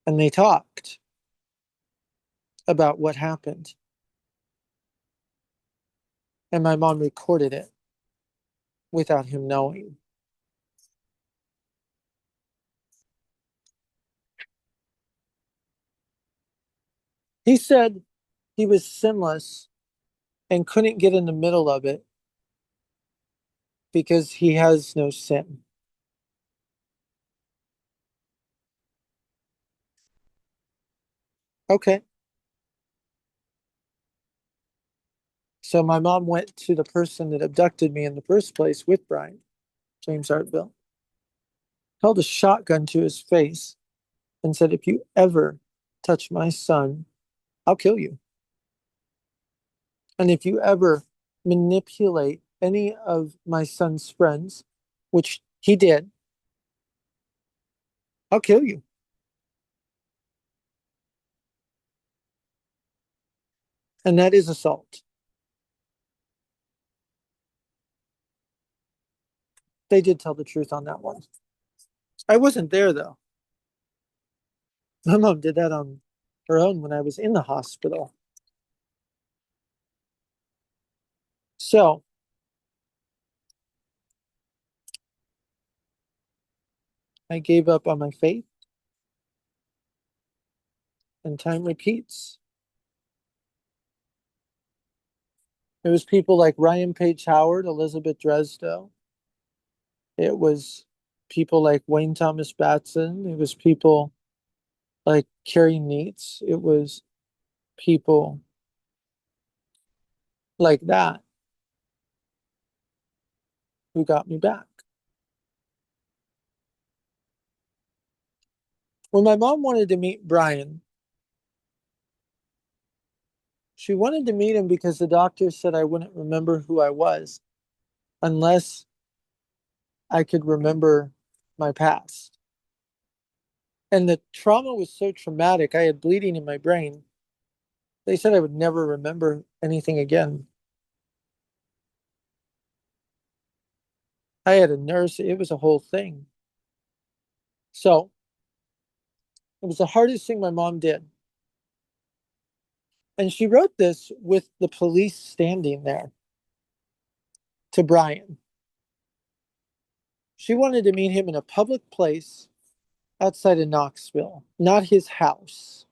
And they talked about what happened. And my mom recorded it without him knowing. He said he was sinless and couldn't get in the middle of it because he has no sin. Okay. So my mom went to the person that abducted me in the first place with Brian, James Artville, held a shotgun to his face, and said, if you ever touch my son, I'll kill you. And if you ever manipulate any of my son's friends, which he did, I'll kill you. And that is assault. They did tell the truth on that one. I wasn't there though. My mom did that on her own when I was in the hospital. So I gave up on my faith, and time repeats. It was people like Ryan Page Howard, Elizabeth Dresdo. It was people like Wayne Thomas Batson. It was people like Carrie Neitz. It was people like that who got me back. When my mom wanted to meet Brian, she wanted to meet him because the doctor said I wouldn't remember who I was unless I could remember my past. And the trauma was so traumatic. I had bleeding in my brain. They said I would never remember anything again. I had a nurse. It was a whole thing. So it was the hardest thing my mom did. And she wrote this with the police standing there to Brian. She wanted to meet him in a public place outside of Knoxville, not his house.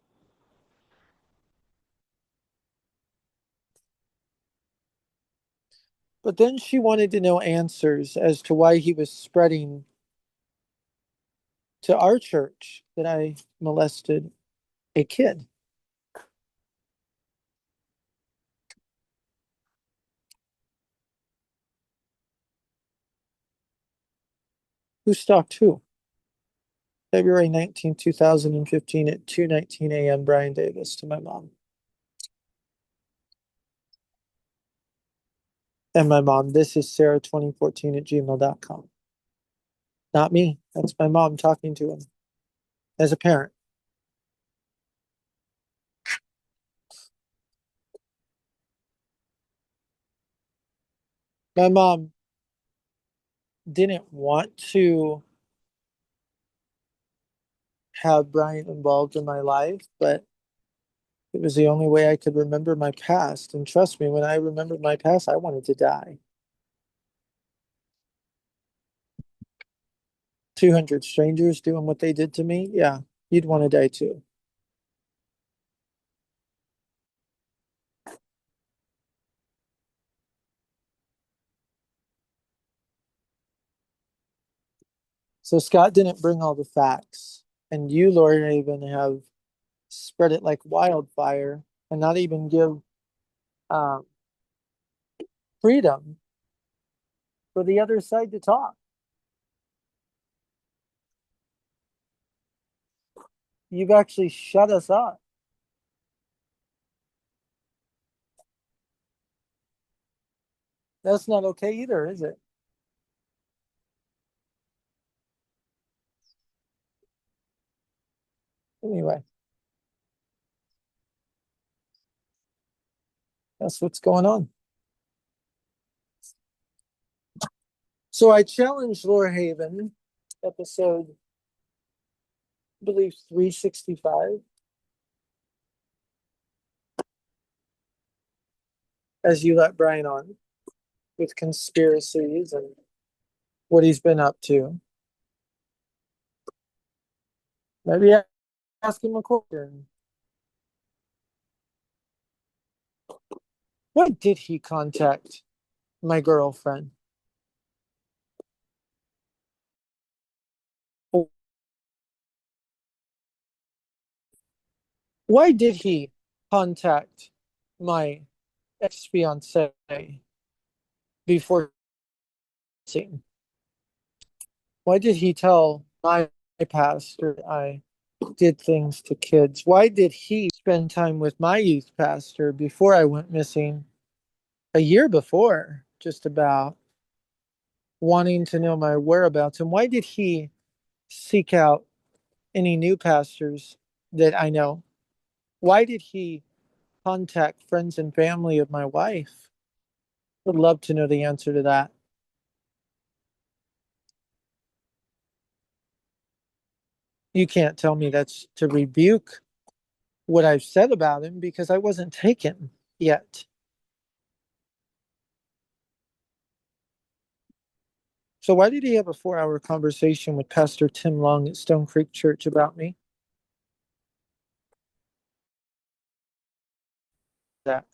But then she wanted to know answers as to why he was spreading to our church that I molested a kid. Who stalked who? February 19, 2015 at 2:19 a.m. Brian Davis to my mom. And my mom, this is Sarah2014 at gmail.com. Not me. That's my mom talking to him as a parent. My mom didn't want to have Brian involved in my life, but it was the only way I could remember my past. And trust me, when I remembered my past, I wanted to die. 200 strangers doing what they did to me. Yeah, you'd want to die too. So Scott didn't bring all the facts. And you, Lord Raven, have spread it like wildfire and not even give um, freedom for the other side to talk. You've actually shut us up. That's not okay either, is it? Anyway, that's what's going on. So I challenged Lorehaven, episode, I believe, 365, as you let Brian on with conspiracies and what he's been up to. Maybe ask him a question. Why did he contact my girlfriend? Why did he contact my ex-fiance before seeing? Why did he tell my pastor I did things to kids? Why did he spend time with my youth pastor before I went missing a year before, just about, wanting to know my whereabouts. And why did he seek out any new pastors that I know? Why did he contact friends and family of my wife? Would love to know the answer to that. You can't tell me that's to rebuke what I've said about him because I wasn't taken yet. So why did he have a 4-hour conversation with Pastor Tim Long at Stone Creek Church about me? That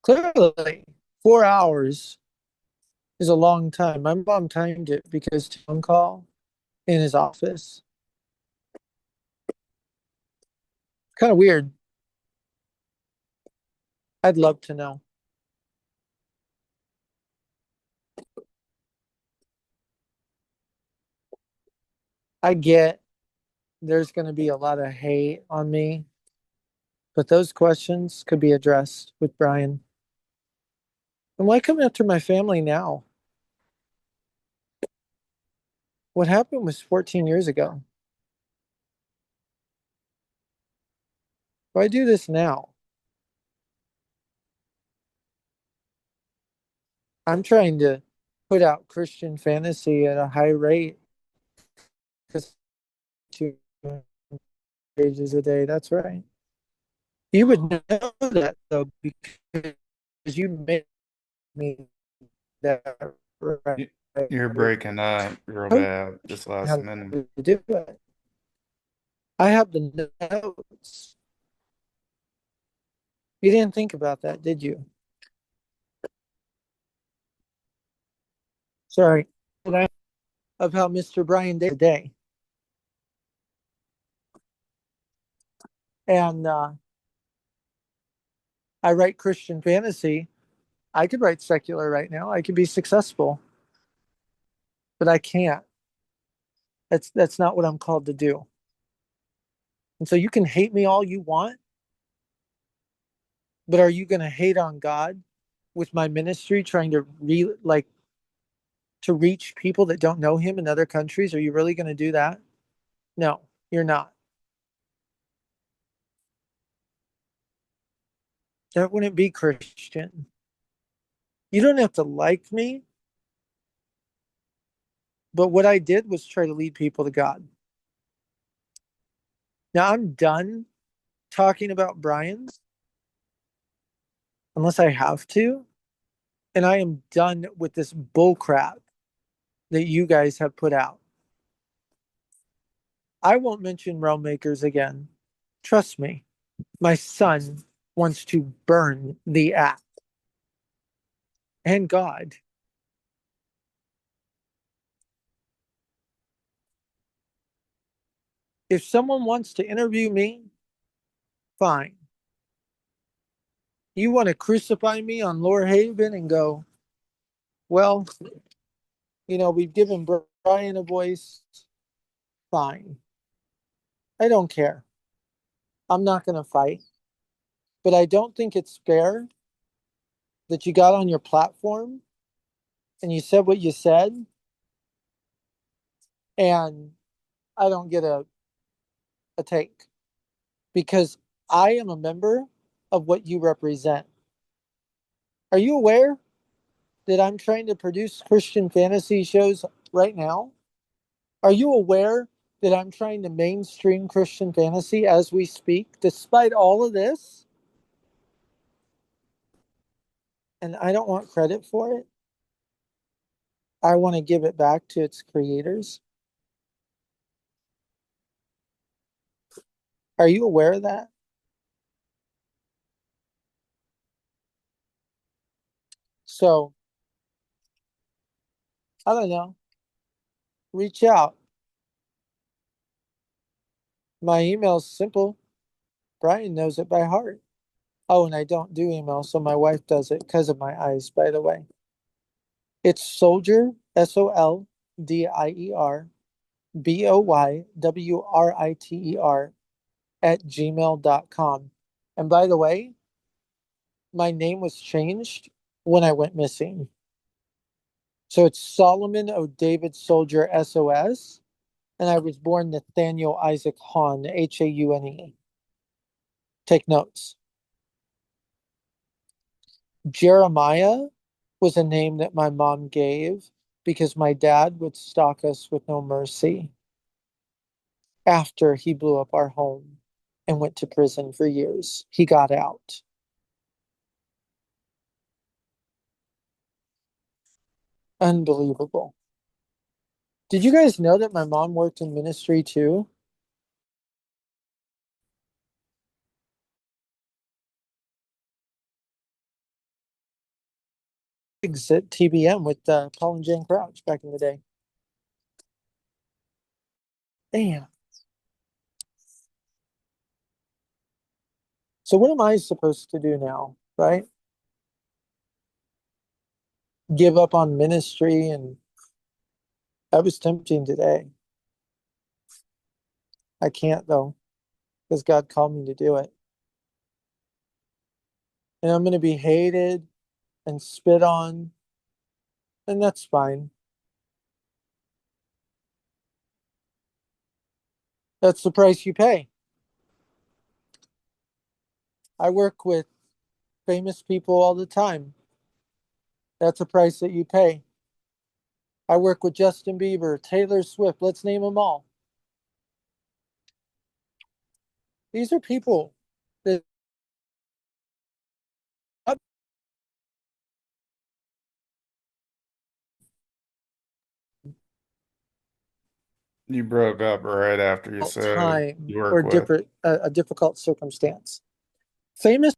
clearly 4 hours is a long time. My mom timed it because phone call in his office. Kind of weird. I'd love to know. I get there's going to be a lot of hate on me, but those questions could be addressed with Brian. And why come after my family now? What happened was 14 years ago. Why do this now? I'm trying to put out Christian fantasy at a high rate because 2 pages a day. That's right. You would know that though because you made me that right. Y- You're breaking up real How bad this last minute. to do it. I have the notes. You didn't think about that, did you? Sorry. Of how Mr. Brian did today. And I write Christian fantasy. I could write secular right now. I could be successful, but I can't. That's not what I'm called to do. And so you can hate me all you want, but are you going to hate on God with my ministry trying to to reach people that don't know him in other countries? Are you really going to do that? No, you're not. That wouldn't be Christian. You don't have to like me, but what I did was try to lead people to God. Now I'm done talking about Brian's unless I have to, and I am done with this bull crap that you guys have put out. I won't mention realm makers again. Trust me. My son wants to burn the app and God. If someone wants to interview me, fine. You want to crucify me on Lower Haven and go, well, we've given Brian a voice, fine. I don't care. I'm not going to fight. But I don't think it's fair that you got on your platform and you said what you said, and I don't get a take because I am a member of what you represent. Are you aware that I'm trying to produce Christian fantasy shows right now? Are you aware that I'm trying to mainstream Christian fantasy as we speak, despite all of this? And I don't want credit for it. I want to give it back to its creators. Are you aware of that? So, I don't know. Reach out. My email's simple. Brian knows it by heart. Oh, and I don't do email, so my wife does it because of my eyes, by the way. It's soldier, SOLDIER, BOYWRITER @gmail.com. And by the way, my name was changed when I went missing. So it's Solomon O. David Soldier SOS. And I was born Nathaniel Isaac Haune, HAUNE. Take notes. Jeremiah was a name that my mom gave because my dad would stalk us with no mercy after he blew up our home and went to prison for years. He got out. Unbelievable. Did you guys know that my mom worked in ministry too? At TBM with Paul and Jen Crouch back in the day. Damn. So what am I supposed to do now, right? Give up on ministry, and that was tempting today. I can't though, because God called me to do it. And I'm going to be hated and spit on, and that's fine. That's the price you pay. I work with famous people all the time. That's a price that you pay. I work with Justin Bieber, Taylor Swift, let's name them all. These are people that You broke up right after you said time you or work with. different a difficult circumstance. Famous,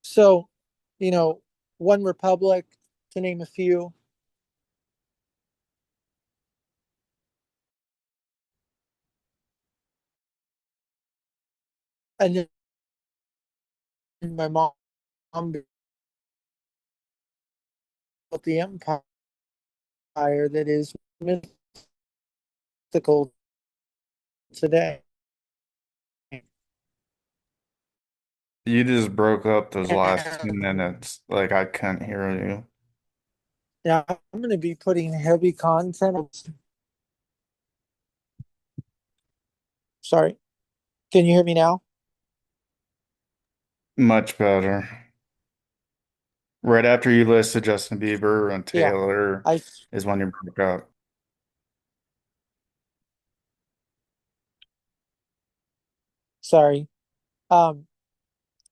so One Republic, to name a few. And then my mom built the empire that is mythical today. You just broke up those last two And minutes. Like I couldn't hear you. now I'm going to be putting heavy content. Sorry. Can you hear me now? Much better. Right after you listed Justin Bieber and Yeah. Taylor I is when you broke up. sorry. Um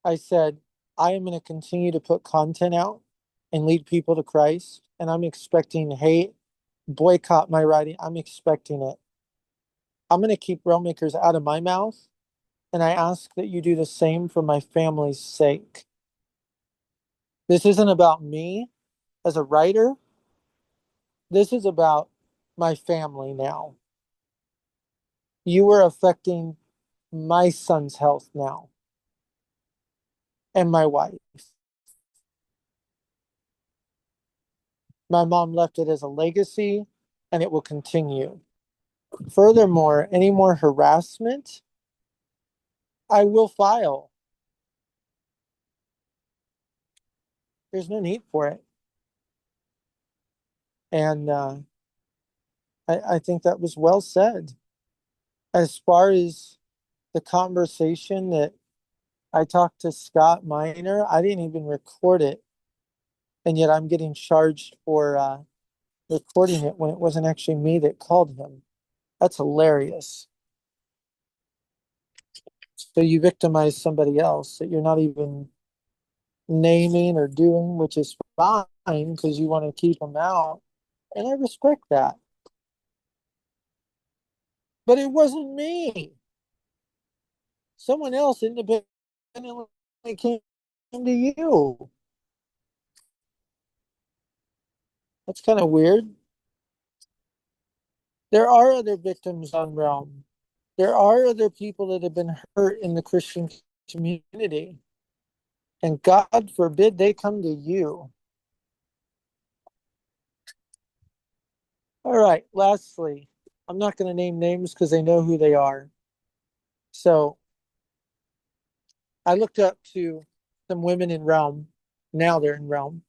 I said I am going to continue to put content out and lead people to Christ, and I'm expecting hate, boycott my writing. I'm expecting it. I'm going to keep Makers out of my mouth, and I ask that you do the same for my family's sake. This isn't about me as a writer. This is about my family now. You are affecting my son's health now and my wife. My mom left it as a legacy, and it will continue. Furthermore, any more harassment, I will file. There's no need for it. And I think that was well said. As far as the conversation that I talked to Scott Miner, I didn't even record it. And yet I'm getting charged for recording it when it wasn't actually me that called him. That's hilarious. So you victimize somebody else that you're not even naming or doing, which is fine because you want to keep them out. And I respect that. But it wasn't me. Someone else independently came to you. That's kind of weird. There are other victims on Realm. There are other people that have been hurt in the Christian community. And God forbid they come to you. All right, lastly, I'm not going to name names because they know who they are. So I looked up to some women in Realm. Now they're in Realm,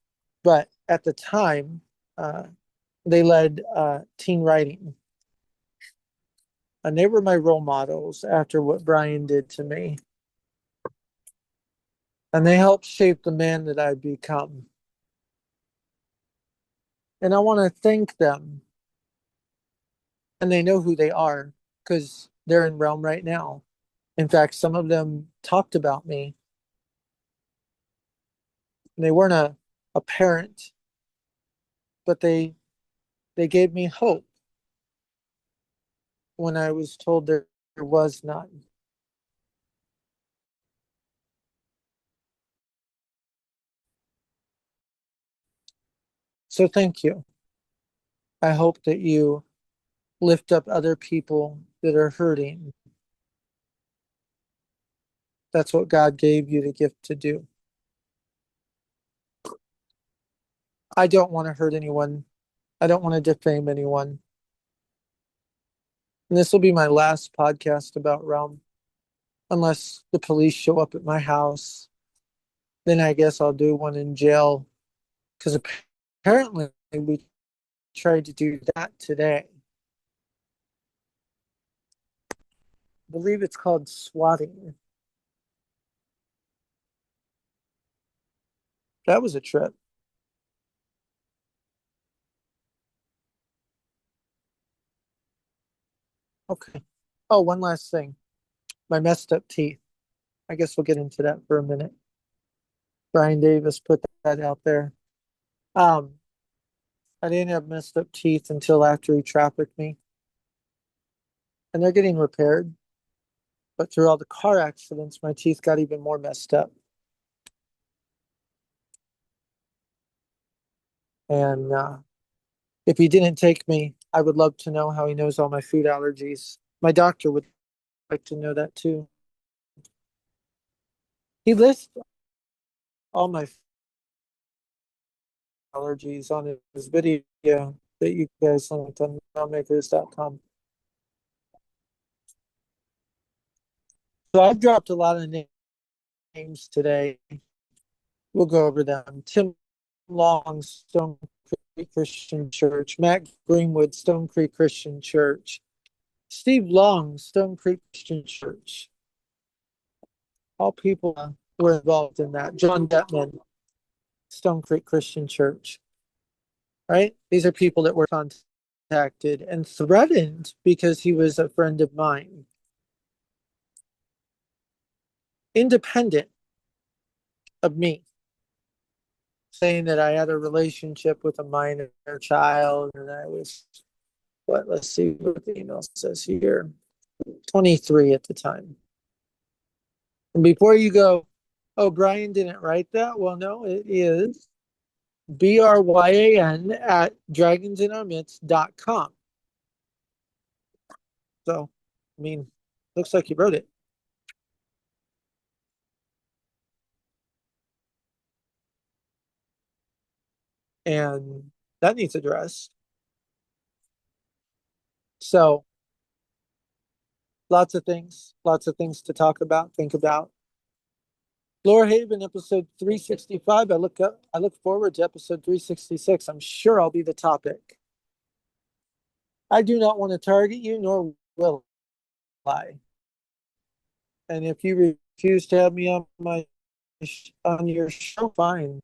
but at the time, uh, they led teen writing, and they were my role models after what Brian did to me, and they helped shape the man that I've become. And I want to thank them, and they know who they are because they're in Realm right now. In fact, some of them talked about me. They weren't a parent, but they gave me hope when I was told there was none. So thank you. I hope that you lift up other people that are hurting. That's what God gave you the gift to do. I don't want to hurt anyone. I don't want to defame anyone. And this will be my last podcast about Realm, unless the police show up at my house. Then I guess I'll do one in jail because apparently we tried to do that today. I believe it's called swatting. That was a trip. Okay. Oh, one last thing. My messed up teeth. I guess we'll get into that for a minute. Brian Davis put that out there. Um, I didn't have messed up teeth until after he trafficked me, and they're getting repaired. But through all the car accidents, my teeth got even more messed up. And if he didn't take me, I would love to know how he knows all my food allergies. My doctor would like to know that too. He lists all my allergies on his video that you guys linked on mailmakers.com. So I've dropped a lot of names today. We'll go over them. Tim Long, Stone Creek Christian Church. Matt Greenwood, Stone Creek Christian Church. Steve Long, Stone Creek Christian Church. All people were involved in that. John Detman, Stone Creek Christian Church. Right? These are people that were contacted and threatened because he was a friend of mine. Independent of me, saying that I had a relationship with a minor child and I was, let's see what the email says here, 23 at the time. And before you go, oh, Brian didn't write that. Well, no, it is BRYAN at dragonsinourmidst.com. So, I mean, looks like you wrote it. And that needs addressed. So, lots of things to talk about, think about. Lower Haven episode 365. I look forward to episode 366. I'm sure I'll be the topic. I do not want to target you, nor will I. And if you refuse to have me on your show, fine.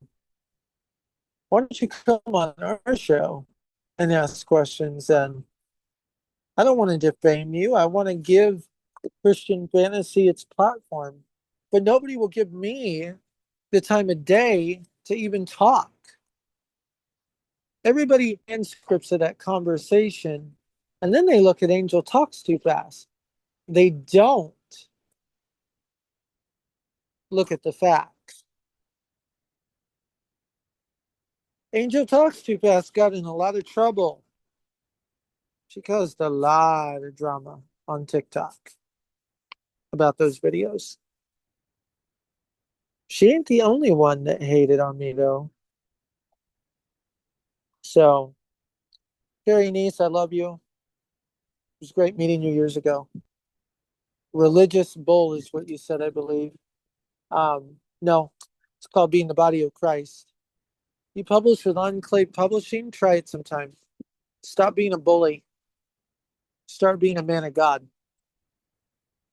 Why don't you come on our show and ask questions then? I don't want to defame you. I want to give Christian fantasy its platform. But nobody will give me the time of day to even talk. Everybody transcripts of that conversation, and then they look at Angel talks too fast. They don't look at the facts. Angel talks too fast got in a lot of trouble. She caused a lot of drama on TikTok about those videos. She ain't the only one that hated on me though. So, Carrie Niece, I love you. was great meeting you years ago. Religious bull is what you said, I believe. No, it's called being the body of Christ. You publish with Enclave Publishing, try it sometime. Stop being a bully. Start being a man of God.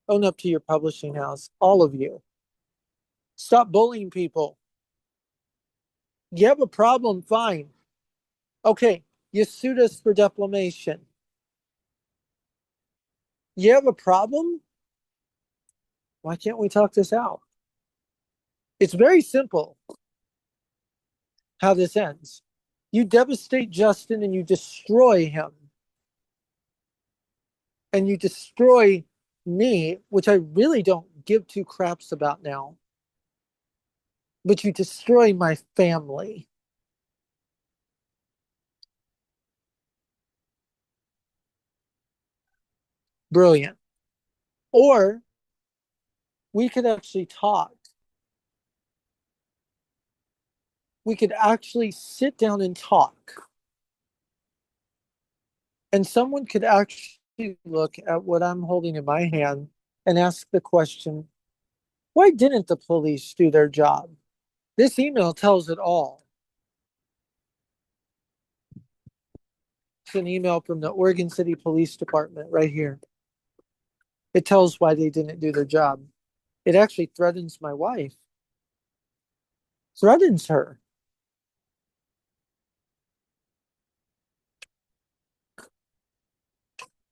Own up to your publishing house, all of you. Stop bullying people. You have a problem, fine. Okay, you sued us for defamation. You have a problem? Why can't we talk this out? It's very simple how this ends. You devastate Justin and you destroy him. And you destroy me, which I really don't give two craps about now. But you destroy my family. Brilliant. Or we could actually talk. We could actually sit down and talk. And someone could actually look at what I'm holding in my hand and ask the question, why didn't the police do their job? This email tells it all. It's an email from the Oregon City Police Department right here. It tells why they didn't do their job. It actually threatens my wife. Threatens her.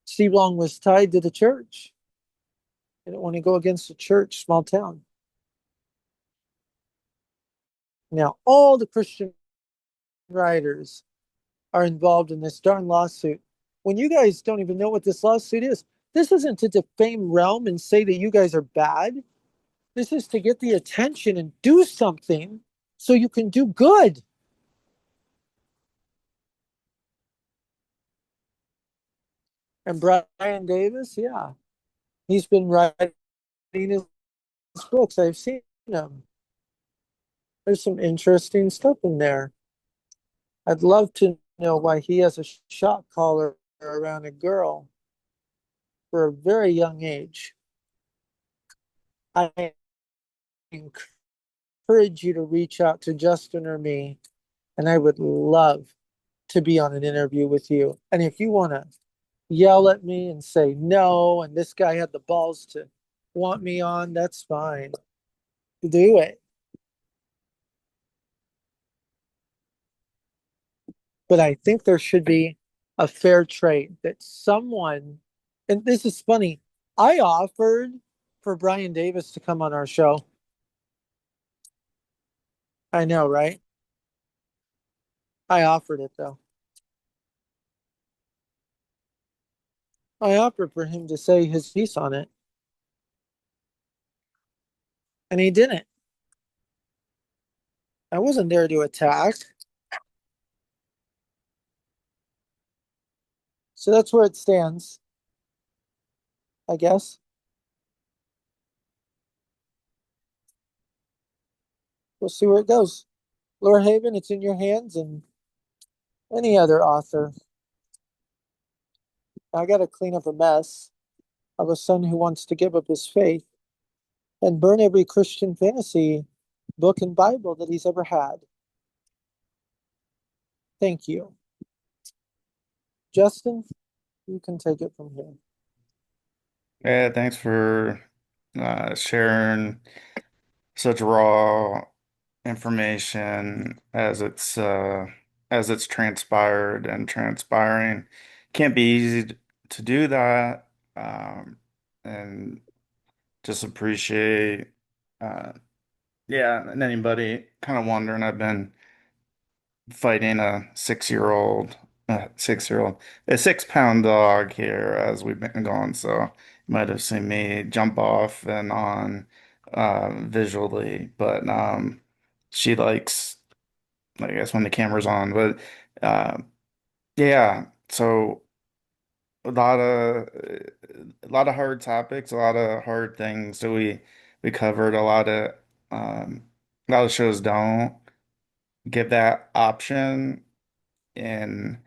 Steve Long was tied to the church. I didn't want to go against the church, small town. Now, all the Christian writers are involved in this darn lawsuit. When you guys don't even know what this lawsuit is, this isn't to defame Realm and say that you guys are bad. This is to get the attention and do something so you can do good. And Brian Davis, yeah, he's been writing his books. I've seen him. There's some interesting stuff in there. I'd love to know why he has a shot collar around a girl for a very young age. I encourage you to reach out to Justin or me, and I would love to be on an interview with you. And if you want to yell at me and say no, and this guy had the balls to want me on, that's fine. Do it. But I think there should be a fair trade that someone, and this is funny, I offered for Brian Davis to come on our show. I know, right? I offered it though. I offered for him to say his piece on it, and he didn't. I wasn't there to attack. So that's where it stands, I guess. We'll see where it goes. Lord Haven, it's in your hands, and any other author. I got to clean up a mess of a son who wants to give up his faith and burn every Christian fantasy book and Bible that he's ever had. Thank you. Justin, you can take it from here. Yeah, thanks for sharing such raw information as it's transpired and transpiring. Can't be easy to do that. And just appreciate yeah, and anybody kind of wondering, I've been fighting a 6-year-old, a 6 pound dog here as we've been going. So you might have seen me jump off and on visually, but she likes, I guess, when the camera's on. But uh, yeah, so a lot of hard topics, a lot of hard things that we covered. A lot of shows don't give that option, and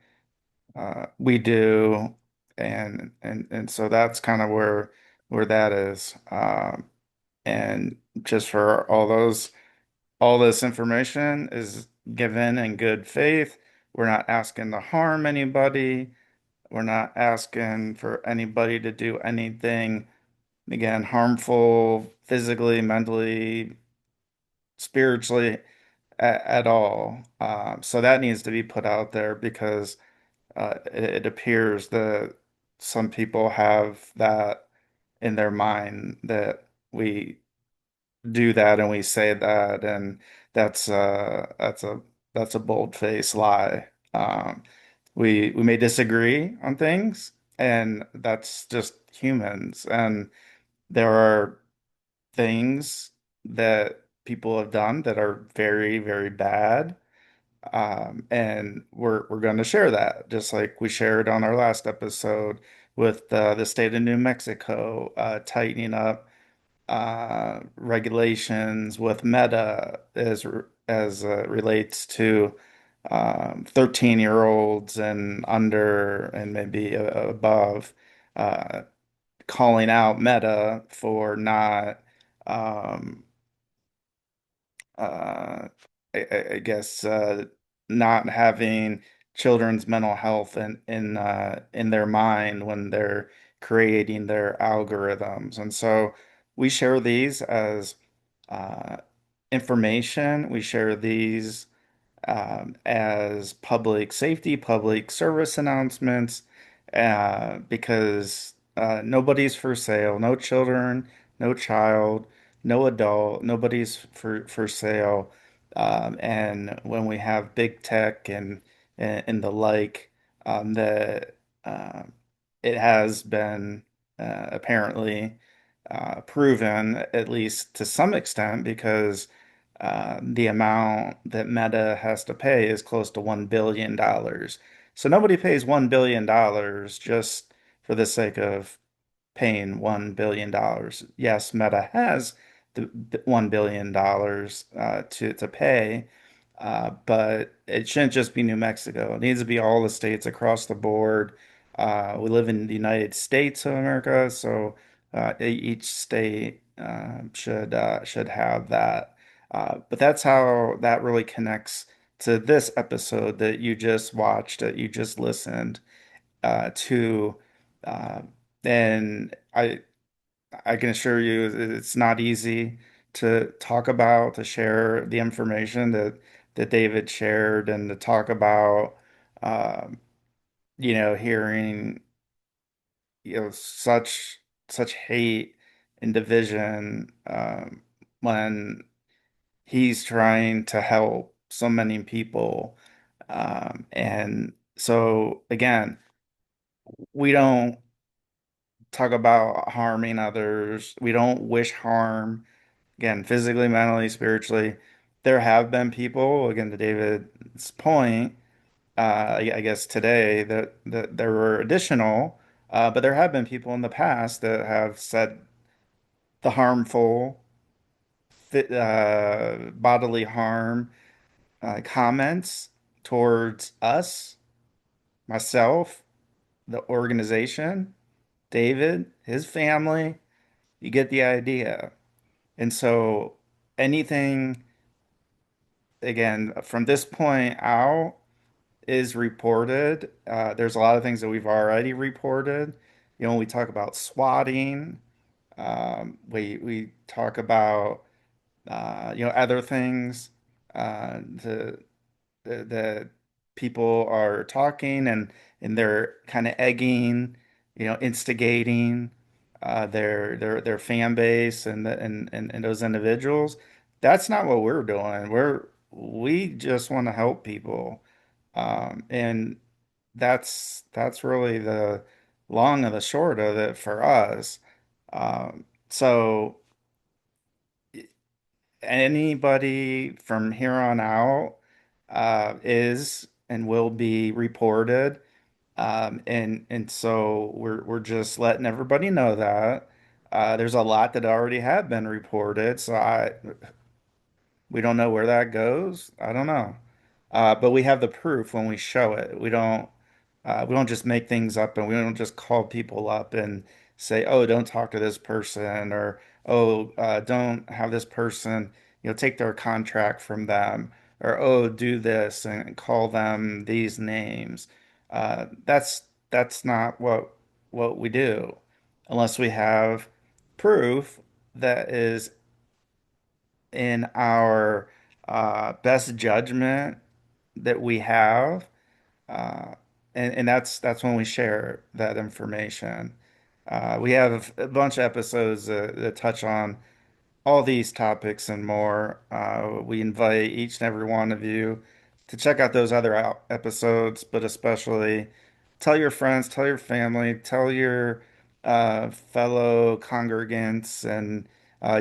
we do. and so that's kind of where that is. And just for all this information is given in good faith. We're not asking to harm anybody. We're not asking for anybody to do anything, again, harmful physically, mentally, spiritually at all. So that needs to be put out there because it appears that some people have that in their mind that we do that and we say that, and that's that's a bold-faced lie. We may disagree on things, and that's just humans. And there are things that people have done that are very, very bad. And we're going to share that, just like we shared on our last episode with the state of New Mexico tightening up regulations with Meta as relates to 13-year-olds and under and maybe above, uh, calling out Meta for not um, uh, I guess not having children's mental health in their mind when they're creating their algorithms. And so we share these as uh, information. We share these as public safety, public service announcements, because nobody's for sale, no children, no child, no adult, nobody's for sale. And when we have big tech and the like, that it has been apparently proven, at least to some extent, because the amount that Meta has to pay is close to $1 billion. So nobody pays $1 billion just for the sake of paying $1 billion. Yes, Meta has the $1 billion to pay, but it shouldn't just be New Mexico. It needs to be all the states across the board. We live in the United States of America, so each state should have that. But that's how that really connects to this episode that you just watched, that you just listened to. Uh, and I can assure you it's not easy to talk about, to share the information that David shared, and to talk about, um, hearing, such hate and division when he's trying to help so many people. And so again, we don't talk about harming others. We don't wish harm, again, physically, mentally, spiritually. There have been people, again, to David's point, I guess today that there were additional, but there have been people in the past that have said the harmful, bodily harm comments towards us, myself, the organization, David, his family. You get the idea. And so anything, again, from this point out is reported. There's a lot of things that we've already reported. We talk about swatting. We talk about other things. The that people are talking and they're kind of egging, instigating their fan base and those individuals. That's not what we're doing. We just want to help people. And that's really the long and the short of it for us. So anybody from here on out is and will be reported. And so we're just letting everybody know that. There's a lot that already have been reported, so I we don't know where that goes. I don't know. But we have the proof when we show it. We don't We don't just make things up, and we don't just call people up and say, "Oh, don't talk to this person," or "Oh, don't have this person, take their contract from them," or "Oh, do this and call them these names." That's not what we do, unless we have proof that is in our best judgment that we have, uh, and that's when we share that information. We have a bunch of episodes that touch on all these topics and more. We invite each and every one of you to check out those other episodes, but especially tell your friends, tell your family, tell your fellow congregants and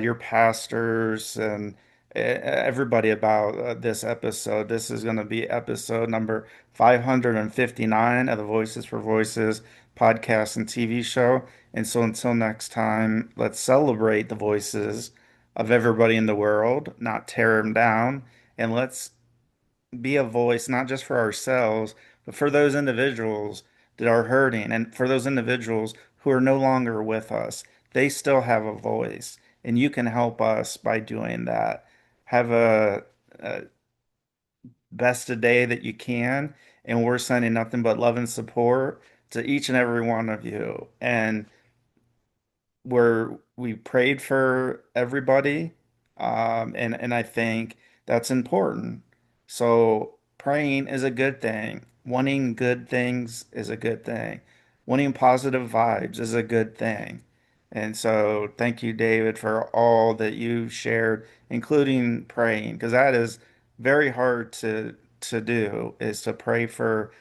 your pastors and everybody about this episode. This is going to be episode number 559 of the Voices for Voices podcast and TV show. And so until next time, let's celebrate the voices of everybody in the world, not tear them down, and let's be a voice not just for ourselves, but for those individuals that are hurting and for those individuals who are no longer with us. They still have a voice, and you can help us by doing that. Have a best a day that you can, and we're sending nothing but love and support to each and every one of you. And where we prayed for everybody, and I think that's important. So praying is a good thing. Wanting good things is a good thing. Wanting positive vibes is a good thing. And so thank you, David, for all that you shared, including praying, because that is very hard to do, is to pray for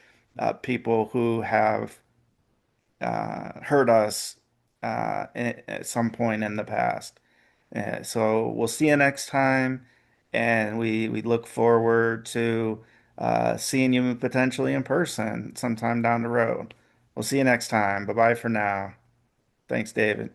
people who have hurt us at some point in the past. So we'll see you next time, and we look forward to seeing you potentially in person sometime down the road. We'll see you next time. Bye bye for now. Thanks, David.